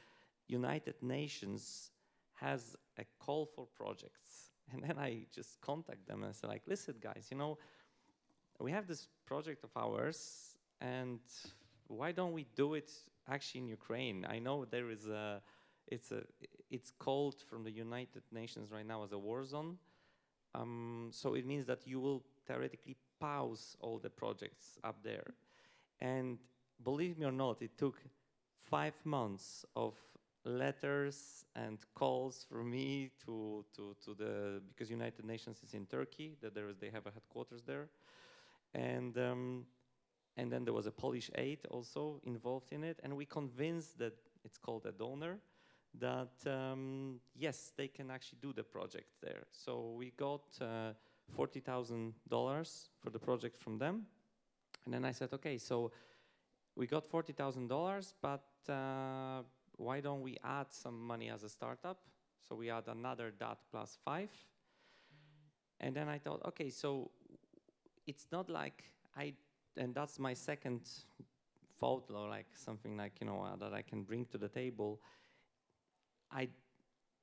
United Nations has a call for projects. And then I just contact them and I say like, listen guys, you know, we have this project of ours and why don't we do it actually in Ukraine? I know there is it's called from the United Nations right now as a war zone. So it means that you will theoretically pause all the projects up there. And believe me or not, it took 5 months of letters and calls from me to the, because United Nations is in Turkey, that they have a headquarters there. And then there was a Polish aid also involved in it. And we convinced that it's called a donor, that yes, they can actually do the project there. So we got $40,000 for the project from them. And then I said, okay, so we got $40,000, but why don't we add some money as a startup? So we add another that plus 5. And then I thought, okay, so it's not like and that's my second thought, or like something like, you know, that I can bring to the table.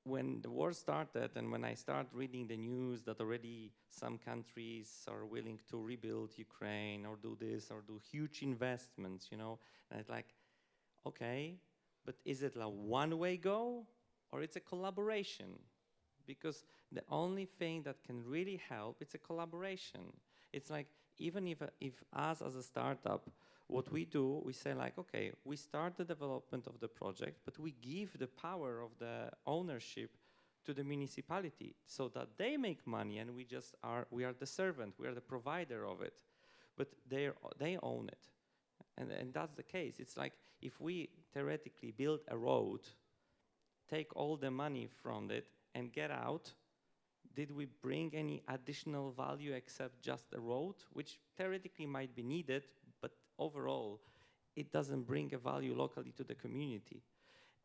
When the war started and when I started reading the news that already some countries are willing to rebuild Ukraine or do this or do huge investments, you know, and it's like, okay, but is it a one-way go or it's a collaboration? Because the only thing that can really help, it's a collaboration. It's like, even if us as a startup, what we do, we say like, okay, we start the development of the project, but we give the power of the ownership to the municipality so that they make money and we are the servant, we are the provider of it, but they own it. And that's the case. It's like if we theoretically build a road, take all the money from it and get out, did we bring any additional value except just a road, which theoretically might be needed, but overall, it doesn't bring a value locally to the community.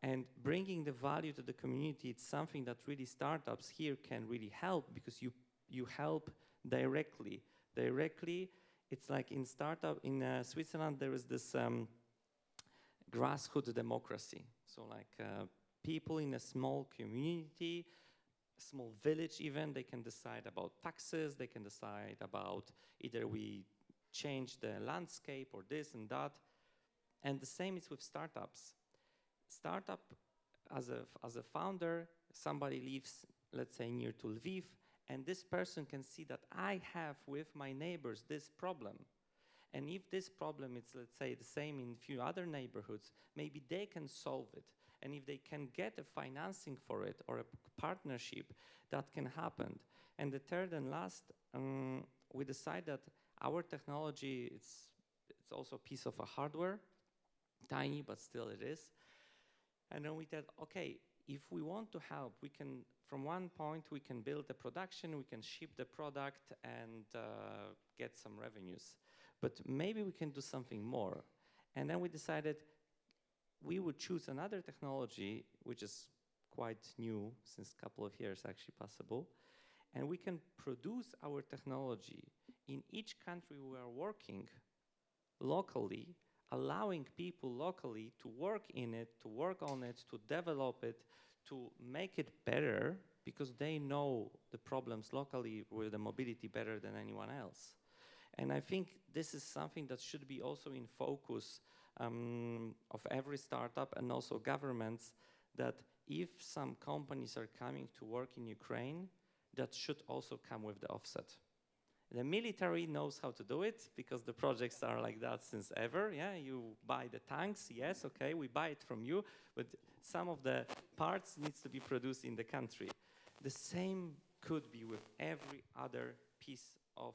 And bringing the value to the community, it's something that really startups here can really help, because you help directly. Directly, it's like in Switzerland, there is this grassroots democracy. So like people in a small community, a small village even, they can decide about taxes, they can decide about either we change the landscape or this and that. And the same is with startups. Startup, as a founder, somebody lives, let's say, near to Lviv, and this person can see that I have with my neighbors this problem. And if this problem is, let's say, the same in a few other neighborhoods, maybe they can solve it. And if they can get a financing for it or a partnership, that can happen. And the third and last, we decide that our technology, it's also a piece of a hardware, tiny, but still it is. And then we said, okay, if we want to help, we can, from one point, we can build a production, we can ship the product and get some revenues. But maybe we can do something more. And then we decided we would choose another technology, which is quite new, since a couple of years actually possible. And we can produce our technology in each country we are working locally, allowing people locally to work in it, to work on it, to develop it, to make it better, because they know the problems locally with the mobility better than anyone else. And I think this is something that should be also in focus of every startup and also governments, that if some companies are coming to work in Ukraine, that should also come with the offset. The military knows how to do it because the projects are like that since ever. Yeah, you buy the tanks, yes, okay, we buy it from you, but some of the parts needs to be produced in the country. The same could be with every other piece of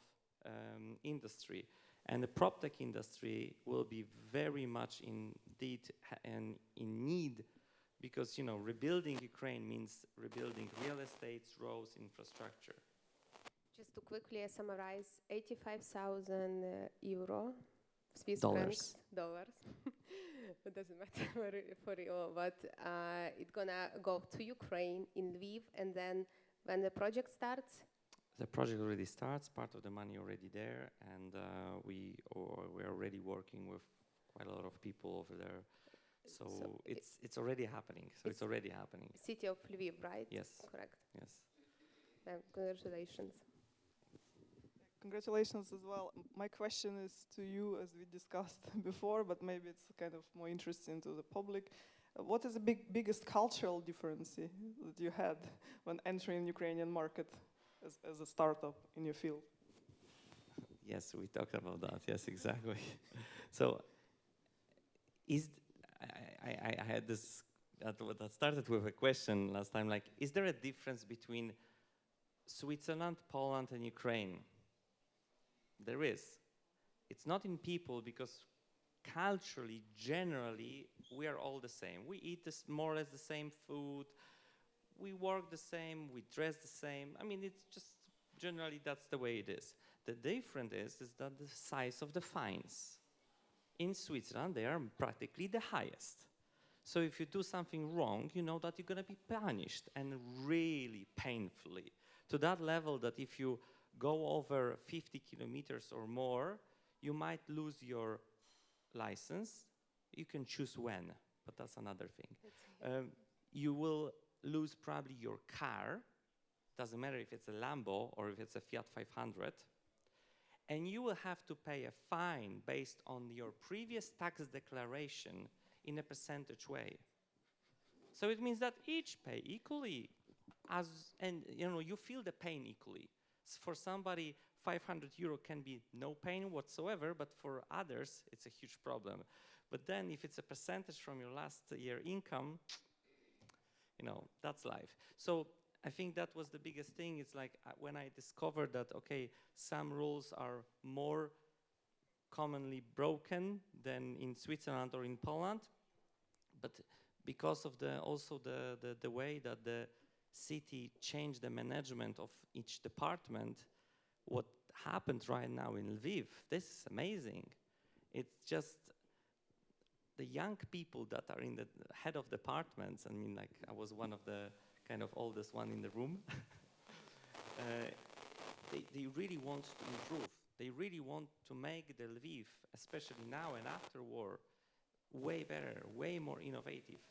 industry. And the PropTech industry will be very much indeed and in need, because, you know, rebuilding Ukraine means rebuilding real estate, roads, infrastructure. Just to quickly summarize, 85,000 euro, Swiss Dollars. francs, dollars. It doesn't matter for you, but it's gonna go to Ukraine in Lviv, and then when the project starts? The project already starts, part of the money already there, and we're already working with quite a lot of people over there So it's already happening. So it's already happening. City of Lviv, right? Yes. Correct. Yes. Congratulations. Congratulations as well. My question is to you, as we discussed before, but maybe it's kind of more interesting to the public. What is the biggest cultural difference that you had when entering Ukrainian market as a startup in your field? Yes, we talked about that. Yes, exactly. So, I had this that started with a question last time. Like, is there a difference between Switzerland, Poland, and Ukraine? There is. It's not in people, because culturally, generally, we are all the same. We eat more or less the same food. We work the same. We dress the same. I mean, it's just generally that's the way it is. The difference is that the size of the fines. In Switzerland, they are practically the highest. So if you do something wrong, you know that you're going to be punished, and really painfully. To that level that if you go over 50 kilometers or more, you might lose your license. You can choose when, but that's another thing. You will lose probably your car. Doesn't matter if it's a Lambo or if it's a Fiat 500. And you will have to pay a fine based on your previous tax declaration in a percentage way. So it means that each pay equally, and you feel the pain equally. For somebody, 500 euro can be no pain whatsoever, but for others, it's a huge problem. But then if it's a percentage from your last year income, that's life. So I think that was the biggest thing. It's like when I discovered that, okay, some rules are more commonly broken than in Switzerland or in Poland, but because of the way that the city changed the management of each department, what happened right now in Lviv, this is amazing. It's just the young people that are in the head of departments. I mean, like, I was one of the kind of oldest one in the room. They really want to improve. They really want to make the Lviv, especially now and after war, way better, way more innovative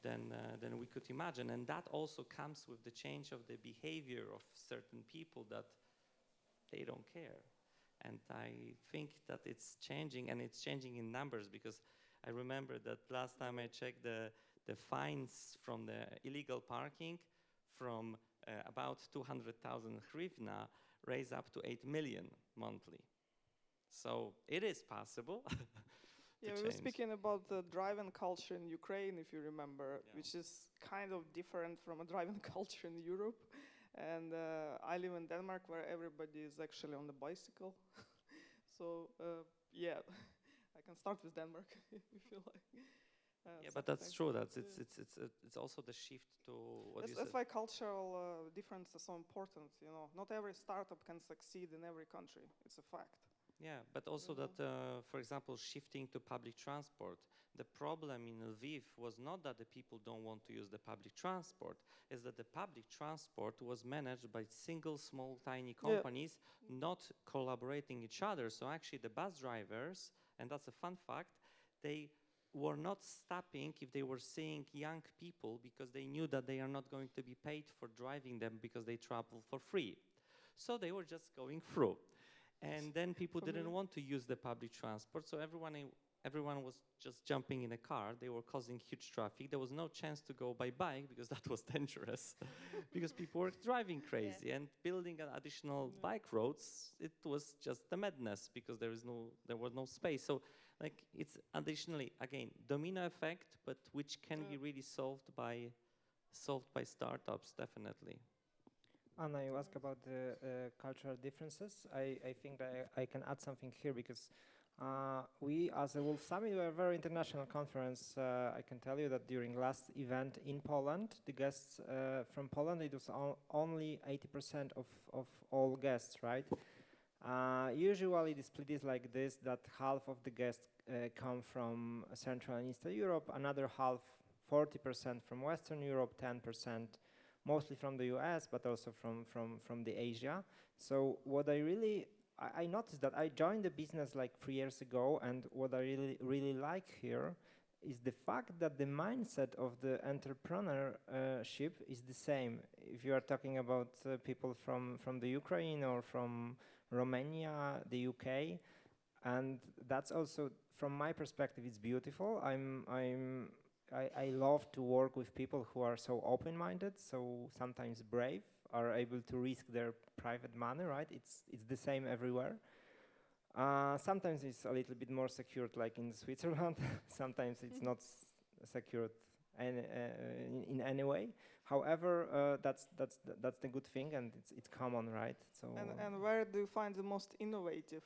than we could imagine. And that also comes with the change of the behavior of certain people, that they don't care. And I think that it's changing, and it's changing in numbers, because I remember that last time I checked the fines from the illegal parking from about 200,000 hryvnia raise up to 8 million monthly. So it is possible. Yeah, we were speaking about the driving culture in Ukraine, if you remember, which is kind of different from a driving culture in Europe. And I live in Denmark, where everybody is actually on the bicycle. So yeah, I can start with Denmark if you like. Yeah, but that's true. It's also the shift to what you said. That's why cultural difference is so important. Not every startup can succeed in every country. It's a fact. Yeah, but also that, for example, shifting to public transport. The problem in Lviv was not that the people don't want to use the public transport, is that the public transport was managed by single, small, tiny companies, not collaborating each other. So actually the bus drivers, and that's a fun fact, they were not stopping if they were seeing young people, because they knew that they are not going to be paid for driving them because they travel for free. So they were just going through. And then people didn't want to use the public transport, so everyone was just jumping in a car. They were causing huge traffic. There was no chance to go by bike, because that was dangerous, because people were driving crazy. And building an additional bike roads, it was just a madness, because there was no space. So, like, it's additionally, again, domino effect, but which can be really solved by startups, definitely. Anna, you asked about the cultural differences. I think that I can add something here, because we, as a Wolf Summit, we're a very international conference. I can tell you that during last event in Poland, the guests from Poland, it was only 80% of all guests, right? Usually the split is like this, that half of the guests come from Central and Eastern Europe, another half, 40% from Western Europe, 10% mostly from the US, but also from the Asia. So what I noticed that I joined the business like 3 years ago, and what I really like here is the fact that the mindset of the entrepreneurship is the same. If you are talking about people from the Ukraine or from Romania, the UK, and that's also, from my perspective, it's beautiful. I love to work with people who are so open-minded, so sometimes brave, are able to risk their private money, right? It's the same everywhere. Sometimes it's a little bit more secured, like in Switzerland. Sometimes it's not secured in any way. However, that's the good thing, and it's common, right? So. And where do you find the most innovative?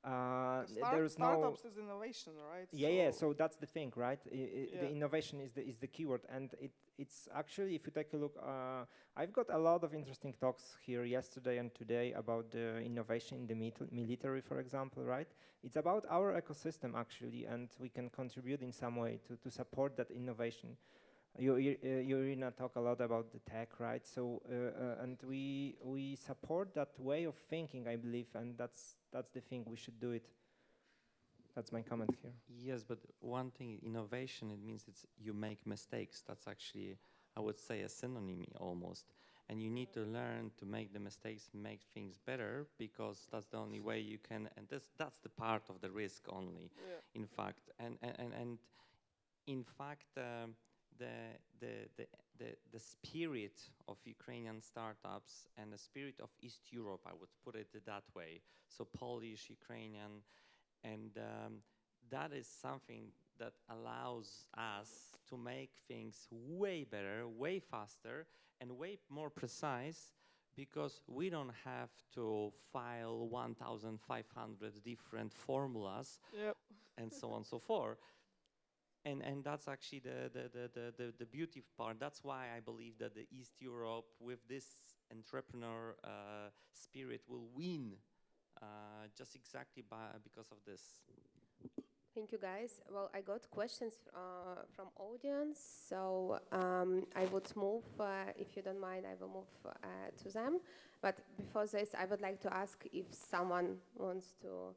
There's startups is innovation, right? Yeah. So that's the thing, right? Yeah. The innovation is the keyword, and it's actually, if you take a look, I've got a lot of interesting talks here yesterday and today about the innovation in the military, for example, right? It's about our ecosystem actually, and we can contribute in some way to support that innovation. You Irina talk a lot about the tech, right? So and we support that way of thinking, I believe, and that's the thing, we should do it. That's my comment here. Yes, but one thing, innovation, it means you make mistakes. That's actually, I would say, a synonym almost. And you need to learn to make the mistakes, make things better, because that's the only way you can, and that's the part of the risk only, in fact. And in fact, the spirit of Ukrainian startups and the spirit of East Europe, I would put it that way. So Polish, Ukrainian, and that is something that allows us to make things way better, way faster, and way more precise, because we don't have to file 1,500 different formulas and so on and so forth. And that's actually the beauty part. That's why I believe that the East Europe, with this entrepreneur spirit, will win, just exactly because of this. Thank you, guys. Well, I got questions from audience, so I would move, if you don't mind, I will move to them. But before this, I would like to ask if someone wants to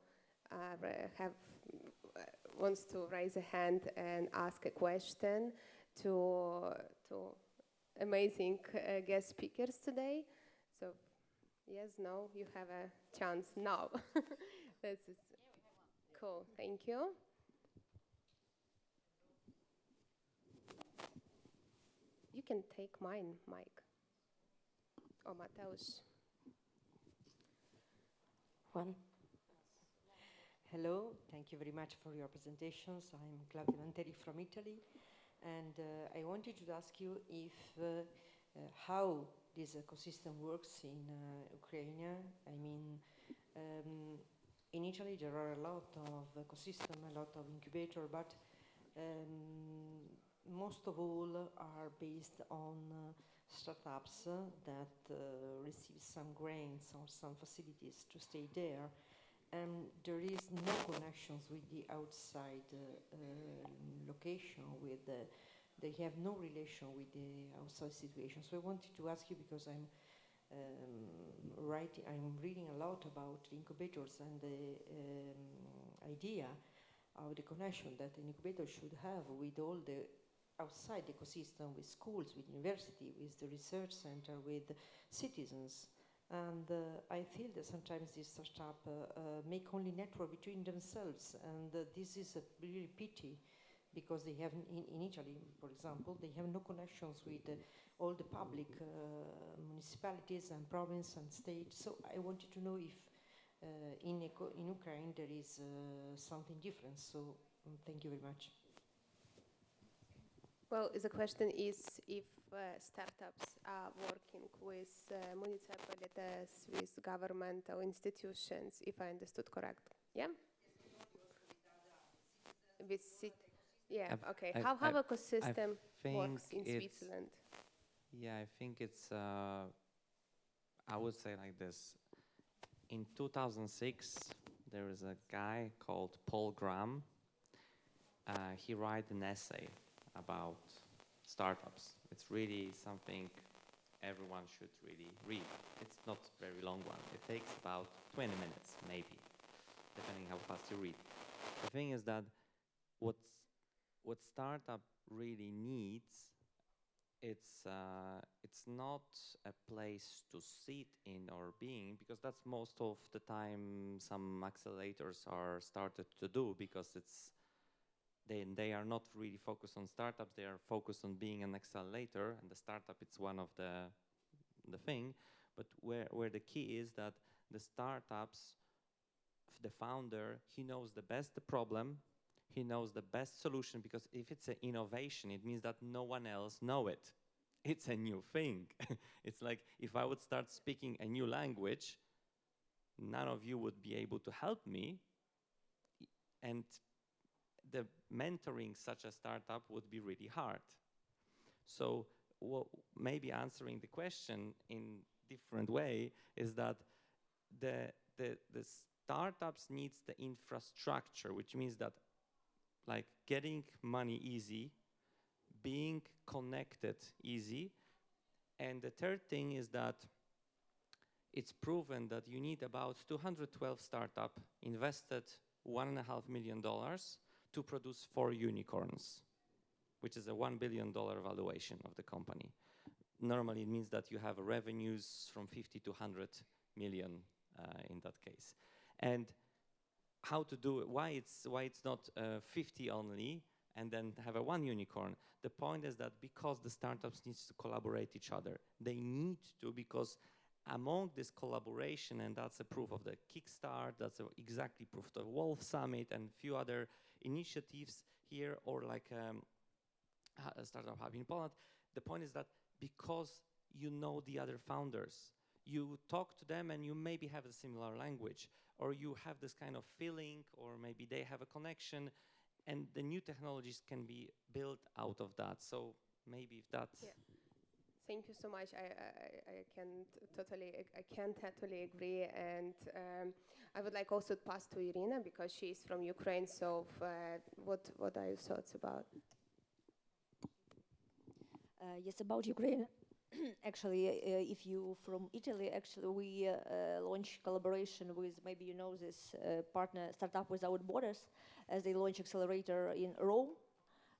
raise a hand and ask a question to amazing guest speakers today. So, yes, no, you have a chance now. This is cool. Thank you. You can take mine, Mike. Or Mateusz. Juan. Hello, thank you very much for your presentations. I'm Claudia Lanteri from Italy, and I wanted to ask you if how this ecosystem works in Ukraine. I mean, in Italy there are a lot of ecosystem, a lot of incubator, but most of all are based on startups that receive some grants or some facilities to stay there. And there is no connections with the outside location, they have no relation with the outside situation. So I wanted to ask you, because I'm reading a lot about incubators and the idea of the connection that an incubator should have with all the outside ecosystem, with schools, with university, with the research center, with citizens. And I feel that sometimes these startups make only network between themselves, and this is a really pity, because they have, in Italy, for example, they have no connections with all the public municipalities and province and state. So I wanted to know if in Ukraine there is something different. So thank you very much. Well, the question is if startups are working with municipalities, with governmental institutions, if I understood correct. Yeah? Okay. How ecosystem works in Switzerland? Yeah, I think it's, I would say like this. In 2006, there is a guy called Paul Graham. He wrote an essay about startups. It's really something everyone should really read. It's not a very long one. It takes about 20 minutes, maybe, depending how fast you read. The thing is that what startup really needs, it's not a place to sit in or being, because that's most of the time some accelerators are started to do, because they are not really focused on startups, they are focused on being an accelerator, and the startup it's one of the thing. But where the key is that the startups, the founder, he knows the best the problem, he knows the best solution, because if it's an innovation, it means that no one else know it. It's a new thing. It's like if I would start speaking a new language, none of you would be able to help me, and the mentoring such a startup would be really hard. So maybe answering the question in different way is that the startups needs the infrastructure, which means that like getting money easy, being connected easy, and the third thing is that it's proven that you need about 212 startup invested $1.5 million to produce 4 unicorns, which is a $1 billion valuation of the company. Normally, it means that you have revenues from 50 to 100 million in that case. And how to do it, why it's not 50 only and then have a 1 unicorn. The point is that because the startups need to collaborate each other, they need to, because among this collaboration, and that's a proof of the Kickstart, that's exactly proof of the Wolf Summit and a few other initiatives here, or like a startup hub in Poland. The point is that because you know the other founders, you talk to them and you maybe have a similar language, or you have this kind of feeling, or maybe they have a connection, and the new technologies can be built out of that. So maybe if that's... Yeah. Thank you so much. I can totally agree, and I would like also to pass to Irina, because she is from Ukraine. So, what are your thoughts about? Yes, about Ukraine. Actually, if you from Italy, actually we launched collaboration with, maybe you know this partner, Startup Without Borders, as they launch accelerator in Rome.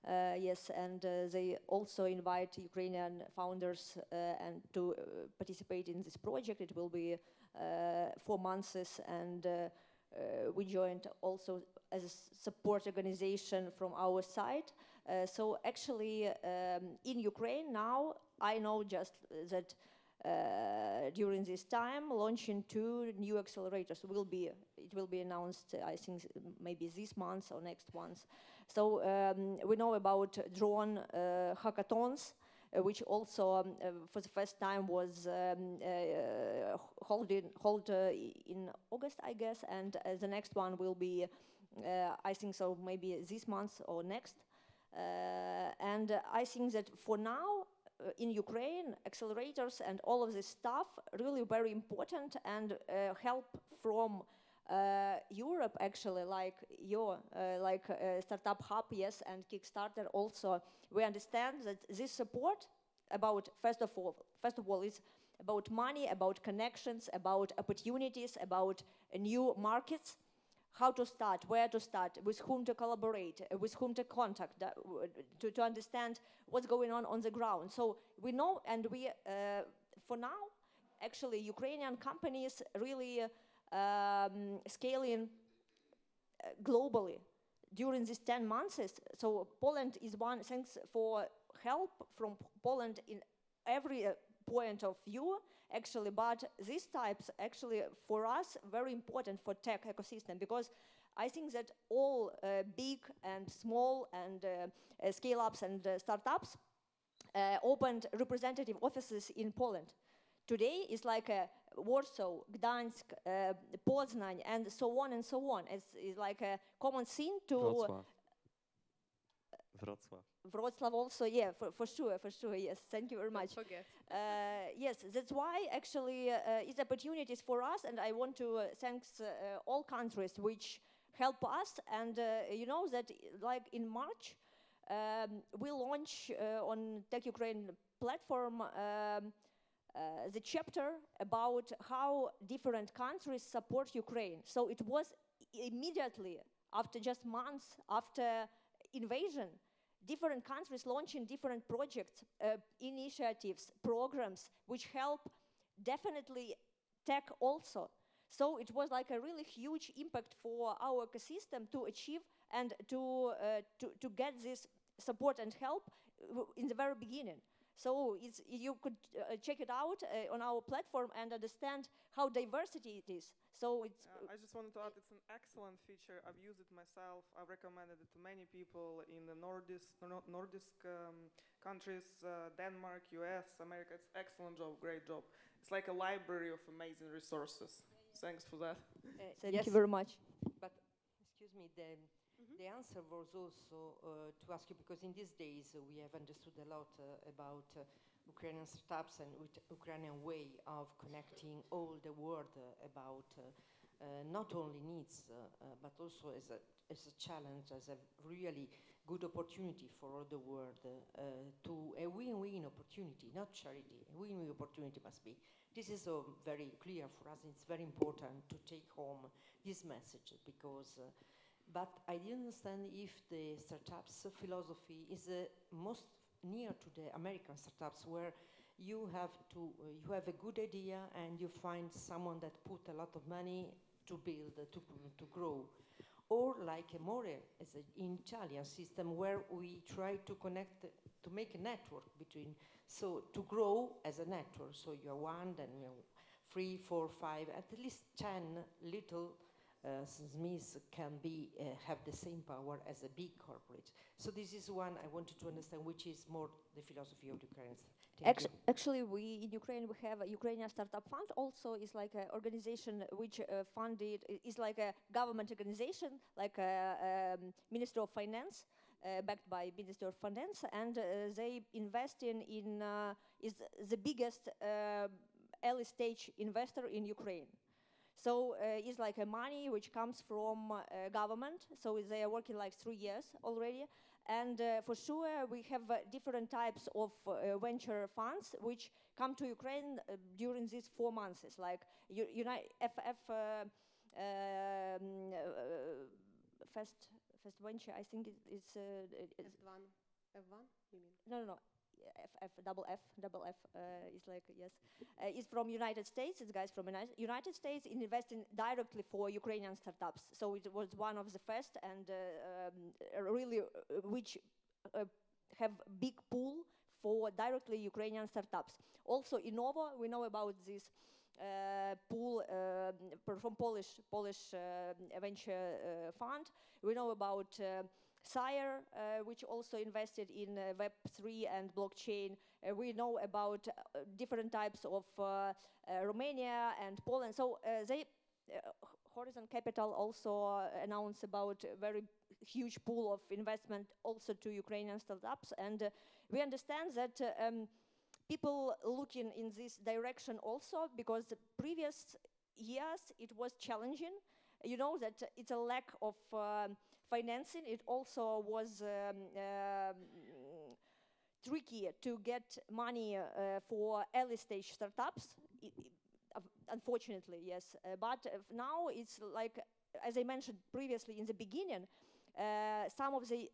Yes, and they also invite Ukrainian founders and to participate in this project. It will be 4 months, and we joined also as a support organization from our side. So actually, in Ukraine now, I know just that during this time, launching 2 new accelerators it will be announced, I think, maybe this month or next month. So we know about drone hackathons, which also for the first time was held in August, I guess, and the next one will be, I think so, maybe this month or next. And I think that for now, in Ukraine, accelerators and all of this stuff really very important, and help from Europe, actually, like your Startup Hub, yes, and Kickstarter also. We understand that this support about, first of all, is about money, about connections, about opportunities, about new markets. How to start, where to start, with whom to collaborate, with whom to contact, to understand what's going on the ground. So we know, and we, for now, actually, Ukrainian companies really scaling globally during these 10 months. So Poland is one, thanks for help from Poland in every point of view, actually, but these types actually for us very important for tech ecosystem, because I think that all big and small and scale-ups and startups opened representative offices in Poland. Today is like Warsaw, Gdańsk, Poznań, and so on and so on. It's like a common scene to... Wrocław also, yeah, for sure, yes. Thank you very much. Don't forget. Yes, that's why actually it's opportunities for us, and I want to thank all countries which help us. And you know that, like in March, we launch on Tech Ukraine platform the chapter about how different countries support Ukraine. So it was immediately after just months after invasion, different countries launching different projects, initiatives, programs, which help definitely tech also. So it was like a really huge impact for our ecosystem to achieve and to get this support and help in the very beginning. So you could check it out on our platform and understand how diversity it is. So it's. I just wanted to add, it's an excellent feature. I've used it myself. I've recommended it to many people in the Nordic countries, Denmark, US, America. It's excellent job, great job. It's like a library of amazing resources. Thanks for that. Thank you very much. But excuse me, the answer was also to ask you, because in these days we have understood a lot about Ukrainian startups and Ukrainian way of connecting all the world about not only needs, but also as a challenge, as a really good opportunity for all the world, to a win-win opportunity, not charity. A win-win opportunity must be. This is very clear for us. It's very important to take home this message because. But I didn't understand if the startups philosophy is most near to the American startups, where you have a good idea and you find someone that put a lot of money to build, to grow, or like a more as in Italian system where we try to connect, to make a network between, so to grow as a network. So you are one, then you are 3, 4, 5, at least 10 little. SMEs can have the same power as a big corporate. So this is one I wanted to understand, which is more the philosophy of the Ukrainians. Actually, we in Ukraine we have a Ukrainian Startup Fund. Also, is like an organization which funded is like a government organization, like a Minister of Finance, backed by Minister of Finance, and they invest in is the biggest early stage investor in Ukraine. So it's like a money which comes from government. So they are working like 3 years already. And for sure, we have different types of venture funds which come to Ukraine during these 4 months. It's like First venture, I think it's F1, F1, you mean? No. Double F is like, yes. It's from United States. It's guys from United States investing directly for Ukrainian startups. So it was one of the first and really which have big pool for directly Ukrainian startups. Also Innova, we know about this pool from Polish venture fund. We know about Sire, which also invested in Web3 and blockchain. We know about different types of Romania and Poland. So Horizon Capital also announced about a very huge pool of investment also to Ukrainian startups. And we understand that people looking in this direction also, because the previous years it was challenging. You know that it's a lack of financing. It also was tricky to get money for early stage startups, unfortunately, yes. But now it's like, as I mentioned previously in the beginning, some of the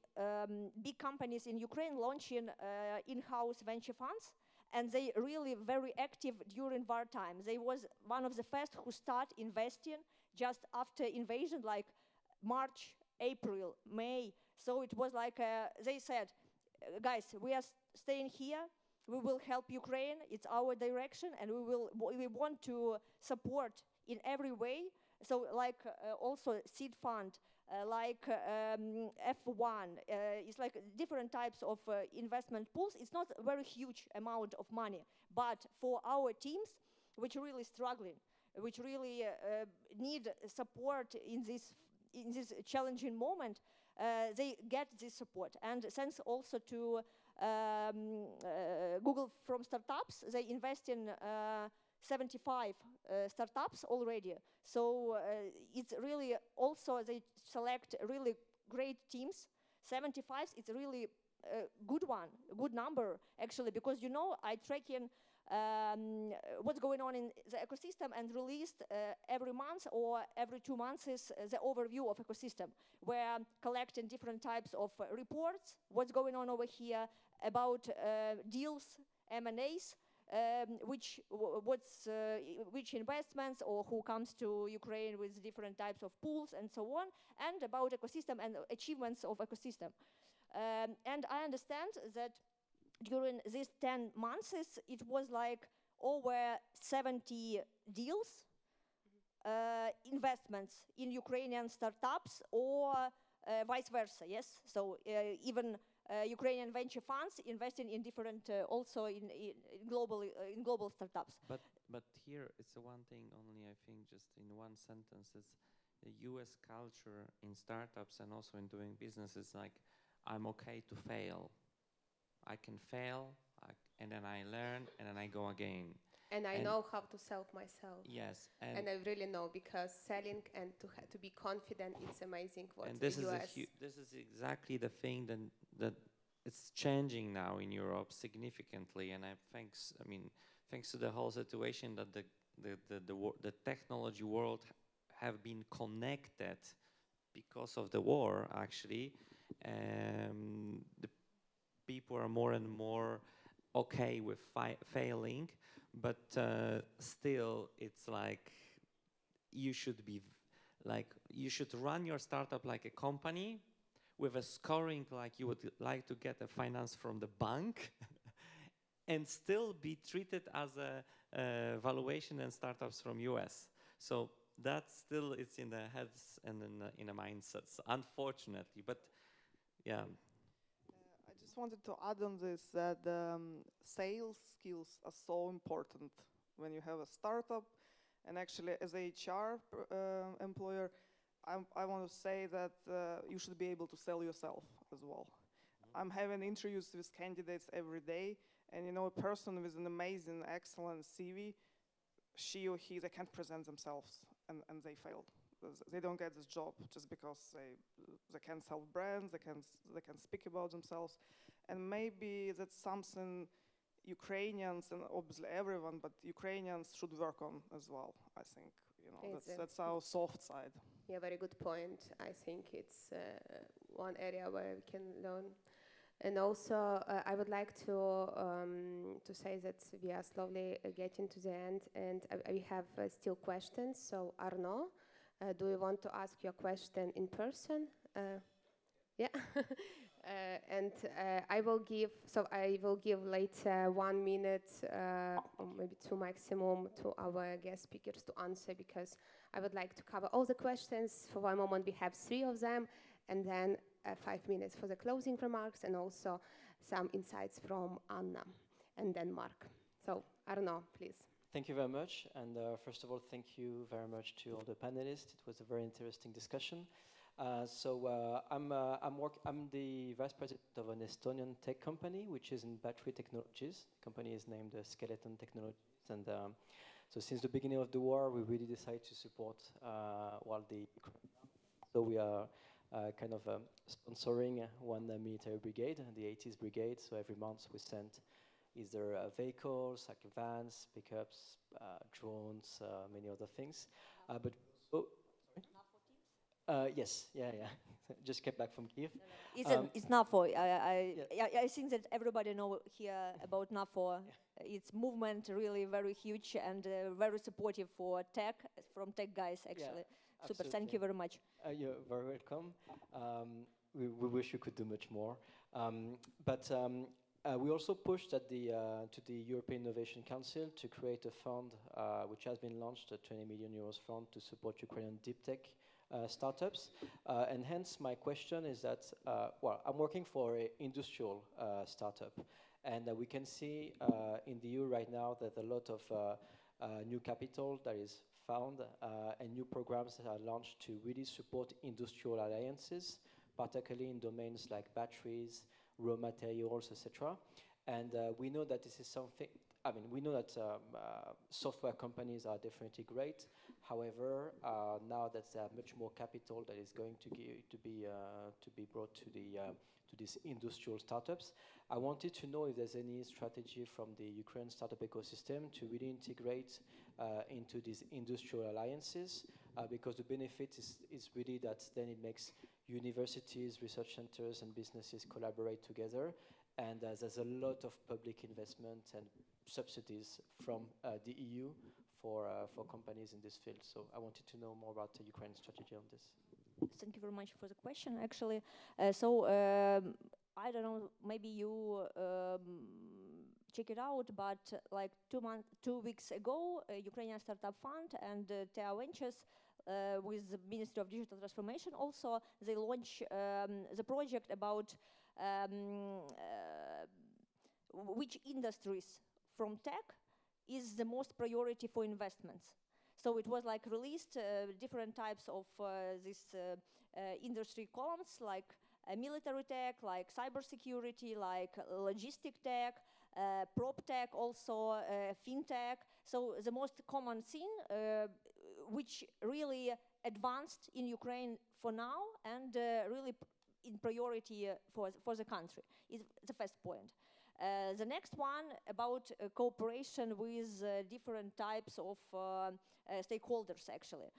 big companies in Ukraine launching in-house venture funds, and they really very active during wartime. They was one of the first who start investing just after invasion, like March, April, May. So it was like they said, guys, we are staying here. We will help Ukraine. It's our direction, and we want to support in every way. So like also seed fund, like F1, it's like different types of investment pools. It's not a very huge amount of money, but for our teams, which are really struggling, which really need support in this challenging moment, they get this support. And thanks also to Google from startups, they invest in 75 startups already. So it's really also, they select really great teams. 75, it's really a good one, good number actually, because you know I track in what's going on in the ecosystem and released every month or every 2 months is the overview of ecosystem. We're collecting different types of reports, what's going on over here, about deals, M&As, which investments or who comes to Ukraine with different types of pools and so on, and about ecosystem and achievements of ecosystem. And I understand that during these 10 months, it was like over 70 deals, investments in Ukrainian startups or vice versa, yes? So even Ukrainian venture funds investing in different, also in global startups. But here it's the one thing only, I think, just in one sentence, it's the US culture in startups and also in doing business is like, I'm okay to fail. I can fail, and then I learn, and then I go again. And I know how to sell myself. Yes. And I really know, because selling and to be confident, it's amazing what and this the US... this is exactly the thing that it's changing now in Europe significantly, and thanks to the whole situation that the technology world have been connected because of the war. Actually, the people are more and more okay with failing, but still, it's like you should run your startup like a company with a scoring like you would like to get a finance from the bank and still be treated as a valuation and startups from US. So that still is in the heads and in the mindsets, unfortunately. But yeah. I just wanted to add on this that sales skills are so important when you have a startup. And actually, as a HR employer, I want to say that you should be able to sell yourself as well. I'm having interviews with candidates every day, and you know, a person with an amazing, excellent CV, she or he, they can't present themselves, and they failed. They don't get this job just because they can sell brands, they can speak about themselves, and maybe that's something Ukrainians, and obviously everyone, but Ukrainians should work on as well. I think, you know, that's our soft side. Yeah, very good point. I think it's one area where we can learn. And also, I would like to say that we are slowly getting to the end, and we have still questions. So, Arno, do you want to ask your question in person? Yeah. And I will give later 1 minute, or maybe 2 maximum, to our guest speakers to answer, because I would like to cover all the questions. For one moment, we have 3 of them, and then 5 minutes for the closing remarks, and also some insights from Anna and then Mark. So, Arno, please. Thank you very much. And first of all, thank you very much to all the panelists. It was a very interesting discussion. I'm the vice president of an Estonian tech company, which is in battery technologies. The company is named Skeleton Technologies. And so since the beginning of the war, we really decided to support So we are kind of sponsoring one military brigade, the 80s brigade. So every month we send either vehicles, like vans, pickups, drones, many other things. Yes, yeah. Just came back from Kiev. It's NAFO. I think that everybody know here about NAFO. Yeah. It's movement really very huge and very supportive for tech, from tech guys actually. Yeah, super, thank you very much. You're very welcome. We wish you could do much more. We also pushed at to the European Innovation Council to create a fund which has been launched, a 20 million euros fund to support Ukrainian deep tech startups. And hence my question is that, I'm working for an industrial startup, and we can see in the EU right now that a lot of new capital that is found and new programs that are launched to really support industrial alliances, particularly in domains like batteries, raw materials, etc. And we know that this is something, I mean, we know that software companies are definitely great. However, now that there are much more capital that is going to be brought to these industrial startups, I wanted to know if there's any strategy from the Ukraine startup ecosystem to really integrate into these industrial alliances, because the benefit is really that then it makes universities, research centers, and businesses collaborate together. And there's a lot of public investment and subsidies from the EU for companies in this field. So I wanted to know more about the Ukraine strategy on this. Thank you very much for the question, actually. I don't know, maybe you check it out, but like 2 weeks ago, Ukrainian Startup Fund and TEA Ventures with the Ministry of Digital Transformation also, they launch the project about which industries from tech is the most priority for investments. So it was like released different types of these industry columns, like military tech, like cybersecurity, like logistic tech, prop tech, also fintech. So the most common thing, which really advanced in Ukraine for now and really in priority for the country, is the first point. The next one about cooperation with different types of stakeholders, actually.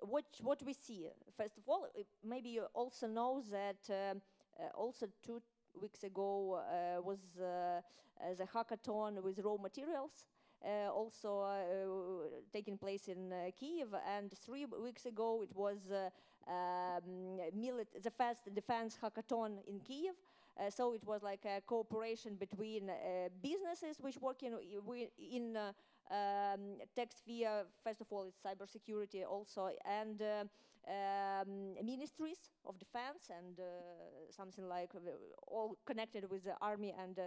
What we see, first of all, maybe you also know that also 2 weeks ago was the hackathon with raw materials, also taking place in Kyiv, and 3 weeks ago it was the first defense hackathon in Kyiv. So it was like a cooperation between businesses which work in tech sphere. First of all, it's cybersecurity also, and ministries of defense and something like all connected with the army and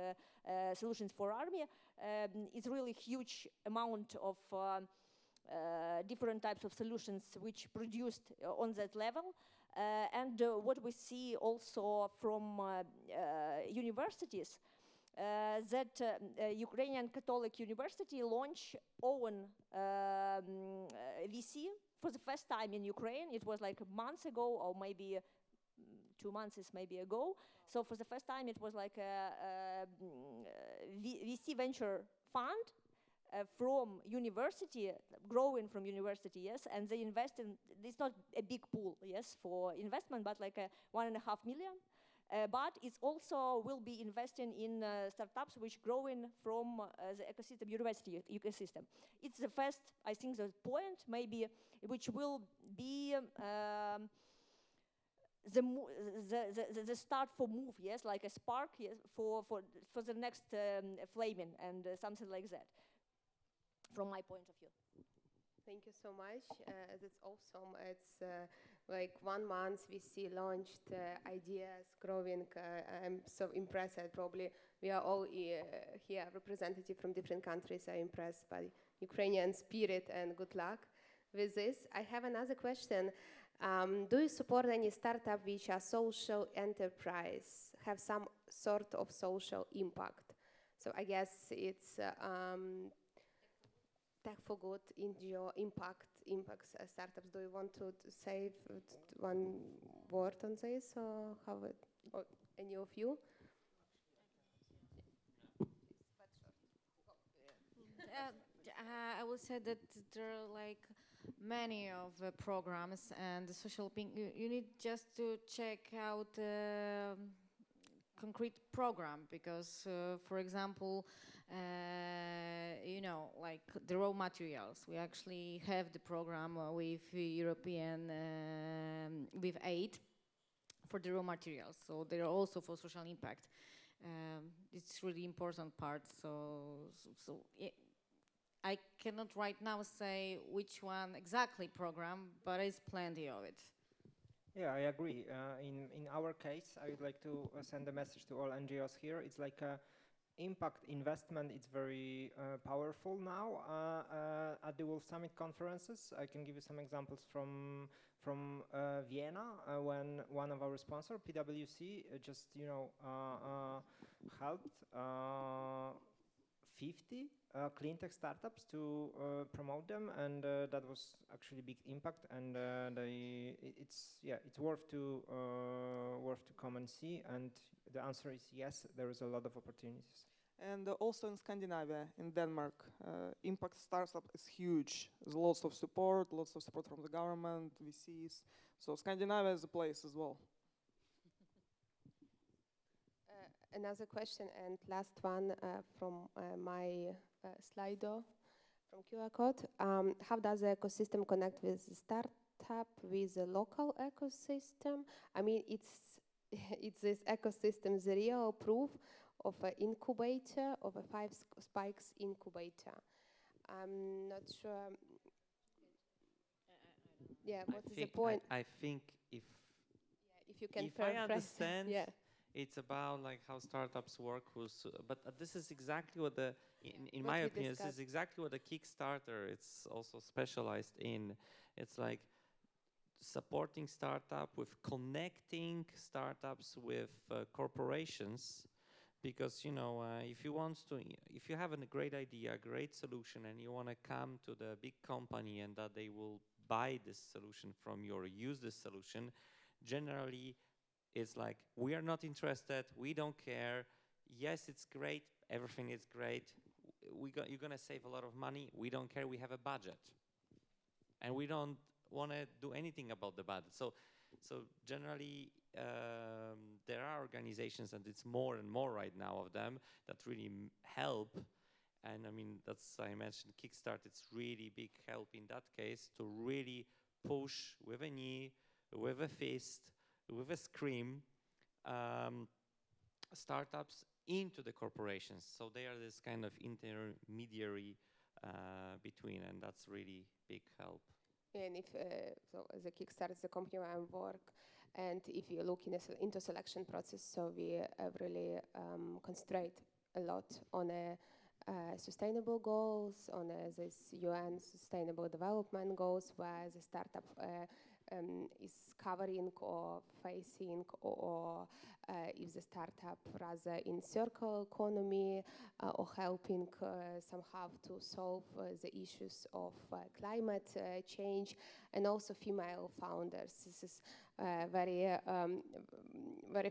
solutions for army. It's really huge amount of different types of solutions which produced on that level. And what we see also from universities, that Ukrainian Catholic University launched own VC for the first time in Ukraine. It was like a month ago, or maybe 2 months maybe ago. So for the first time it was like a VC venture fund from university, growing from university, yes, and they invest in, it's not a big pool, yes, for investment, but like 1.5 million. But it's also will be investing in startups which growing from the ecosystem, university ecosystem. It's the first, I think, the point maybe which will be the start for move, yes, like a spark, yes, for the next flaming and something like that, from my point of view. Thank you so much. That's awesome. It's like 1 month we see launched ideas growing. I'm so impressed. Probably we are all here representative from different countries. I'm impressed by Ukrainian spirit, and good luck with this. I have another question. Do you support any startup which are social enterprise, have some sort of social impact? So I guess it's Tech for Good, NGO, impacts startups. Do you want to say one word on this, or how it, or any of you? I would say that there are like many of programs and the social ping. You need just to check out concrete program, because, for example, you know, like the raw materials, we actually have the program with European with aid for the raw materials, so they're also for social impact. It's really important part. So I cannot right now say which one exactly program, but it's plenty of it. Yeah, I agree. In our case, I would like to send a message to all NGOs here. It's like impact investment. It's very powerful now at the Wolf Summit conferences. I can give you some examples from Vienna, when one of our sponsors, PwC, just helped 50 clean tech startups to promote them, and that was actually big impact. And it's worth to come and see. And the answer is yes. There is a lot of opportunities. And also in Scandinavia, in Denmark, impact startup is huge. There's lots of support from the government, VCs. So Scandinavia is a place as well. Another question and last one from my Slido from QR code. How does the ecosystem connect with the startup with the local ecosystem? I mean, it's this ecosystem the real proof of an incubator, of a 5 spikes incubator. I'm not sure. Yeah, what is the point? I think if you can I understand, yeah. it's about like how startups work. But this is exactly what in my opinion, this is exactly what the Kickstarter it's also specialized in. It's like supporting startup with connecting startups with corporations. Because if you have a great idea, a great solution, and you want to come to the big company and that they will buy this solution from you or use this solution, generally it's like, we are not interested, we don't care. Yes, it's great, everything is great. You're gonna save a lot of money. We don't care. We have a budget, and we don't want to do anything about the budget. So generally, there are organizations, and it's more and more right now of them, that really help. And I mean, I mentioned Kickstart, it's really big help in that case to really push with a knee, with a fist, with a scream, startups into the corporations. So they are this kind of intermediary between, and that's really big help. And if so, the Kickstarter is the company where I work, and if you look into selection process, so we really concentrate a lot on sustainable goals, on this UN Sustainable Development Goals, where the startup is covering or facing, or if the startup rather in circular economy or helping somehow to solve the issues of climate change, and also female founders. This is very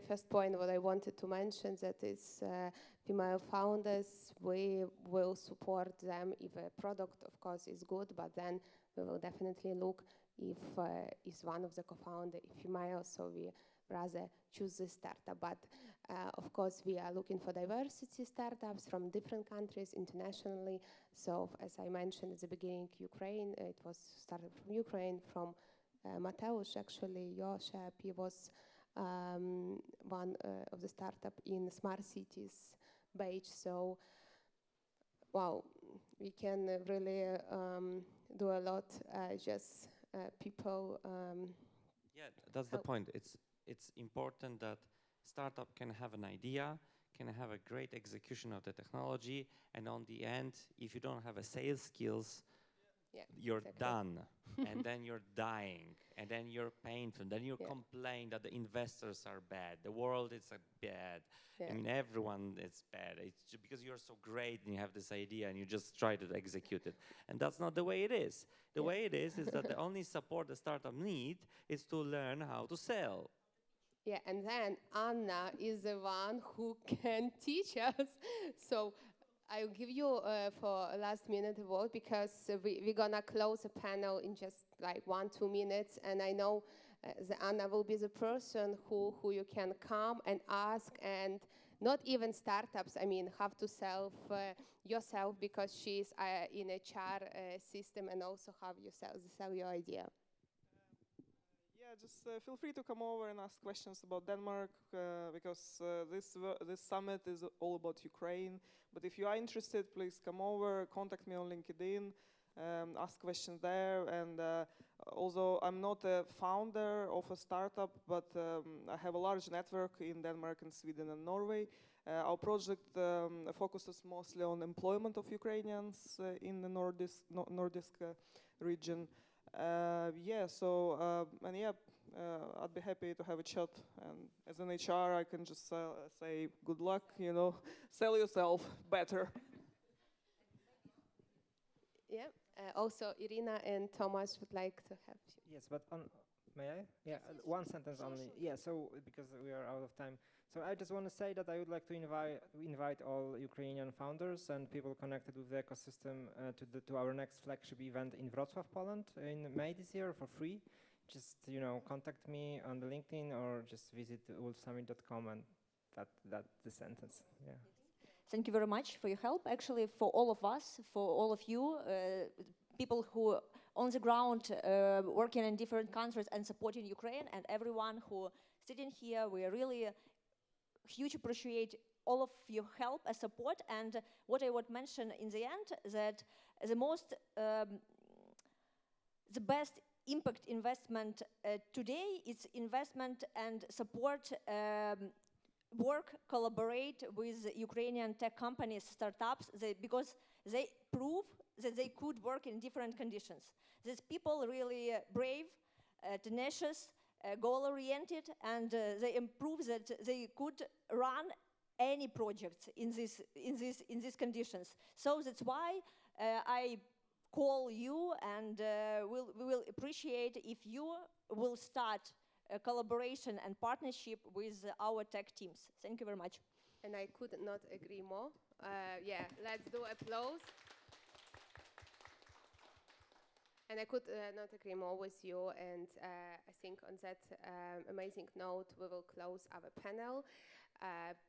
first point what I wanted to mention, that is female founders. We will support them if a product, of course, is good, but then we will definitely look if is one of the co-founder female, so we rather choose this startup. But of course, we are looking for diversity startups from different countries internationally. So as I mentioned at the beginning, Ukraine, it was started from Ukraine, from Mateusz, actually, your chef, he was one of the startup in smart cities page. So, wow, we can really do a lot, just people. Yeah, that's the point. It's important that startup can have an idea, can have a great execution of the technology, and on the end, if you don't have a sales skills, you're done, and then you're dying, and then you're painful, then you complain that the investors are bad, the world is bad. I mean, everyone is bad. It's just because you're so great and you have this idea and you just try to execute it. And that's not the way it is. The way it is that the only support the startup need is to learn how to sell. Yeah, and then Anna is the one who can teach us. So I'll give you for a last minute vote, because we're gonna close the panel in just like 1-2 minutes, and I know Anna will be the person who you can come and ask, and not even startups, I mean, have to yourself, because she's in a HR system, and also have sell your idea. Yeah, just feel free to come over and ask questions about Denmark, because this summit is all about Ukraine. But if you are interested, please come over, contact me on LinkedIn, ask questions there. And although I'm not a founder of a startup, but I have a large network in Denmark and Sweden and Norway. Our project focuses mostly on employment of Ukrainians in the Nordic region. I'd be happy to have a chat. And as an HR, I can just say good luck, sell yourself better. Yeah. Also, Irina and Thomas would like to have you. Yes, but may I? Yeah, one sentence only. Yeah, so because we are out of time. So I just want to say that I would like to invite all Ukrainian founders and people connected with the ecosystem to our next flagship event in Wrocław, Poland, in May this year for free. Just contact me on the LinkedIn or just visit wolfsummit.com, and that's the sentence. Yeah. Thank you very much for your help. Actually, for all of us, for all of you, people who on the ground working in different countries and supporting Ukraine, and everyone who sitting here, we really huge appreciate all of your help and support. And what I would mention in the end, that the best impact investment today is investment and support, work, collaborate with Ukrainian tech companies, startups, because they prove that they could work in different conditions. These people really brave, tenacious, goal-oriented, and they improve that they could run any projects in these conditions. So that's why I call you, and we will appreciate if you will start a collaboration and partnership with our tech teams. Thank you very much. And I could not agree more. Yeah, let's do applause. And I could not agree more with you. And I think on that amazing note, we will close our panel.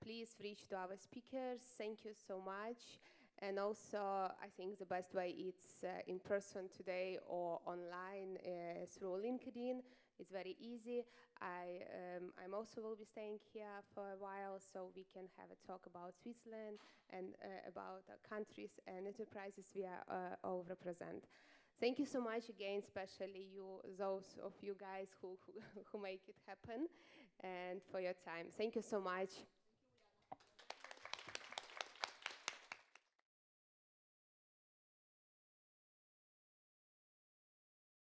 Please reach to our speakers. Thank you so much. And also, I think the best way is in person today or online through LinkedIn. It's very easy. I'm also will be staying here for a while, so we can have a talk about Switzerland and about countries and enterprises we are all represent. Thank you so much again, especially you, those of you guys who make it happen, and for your time. Thank you so much.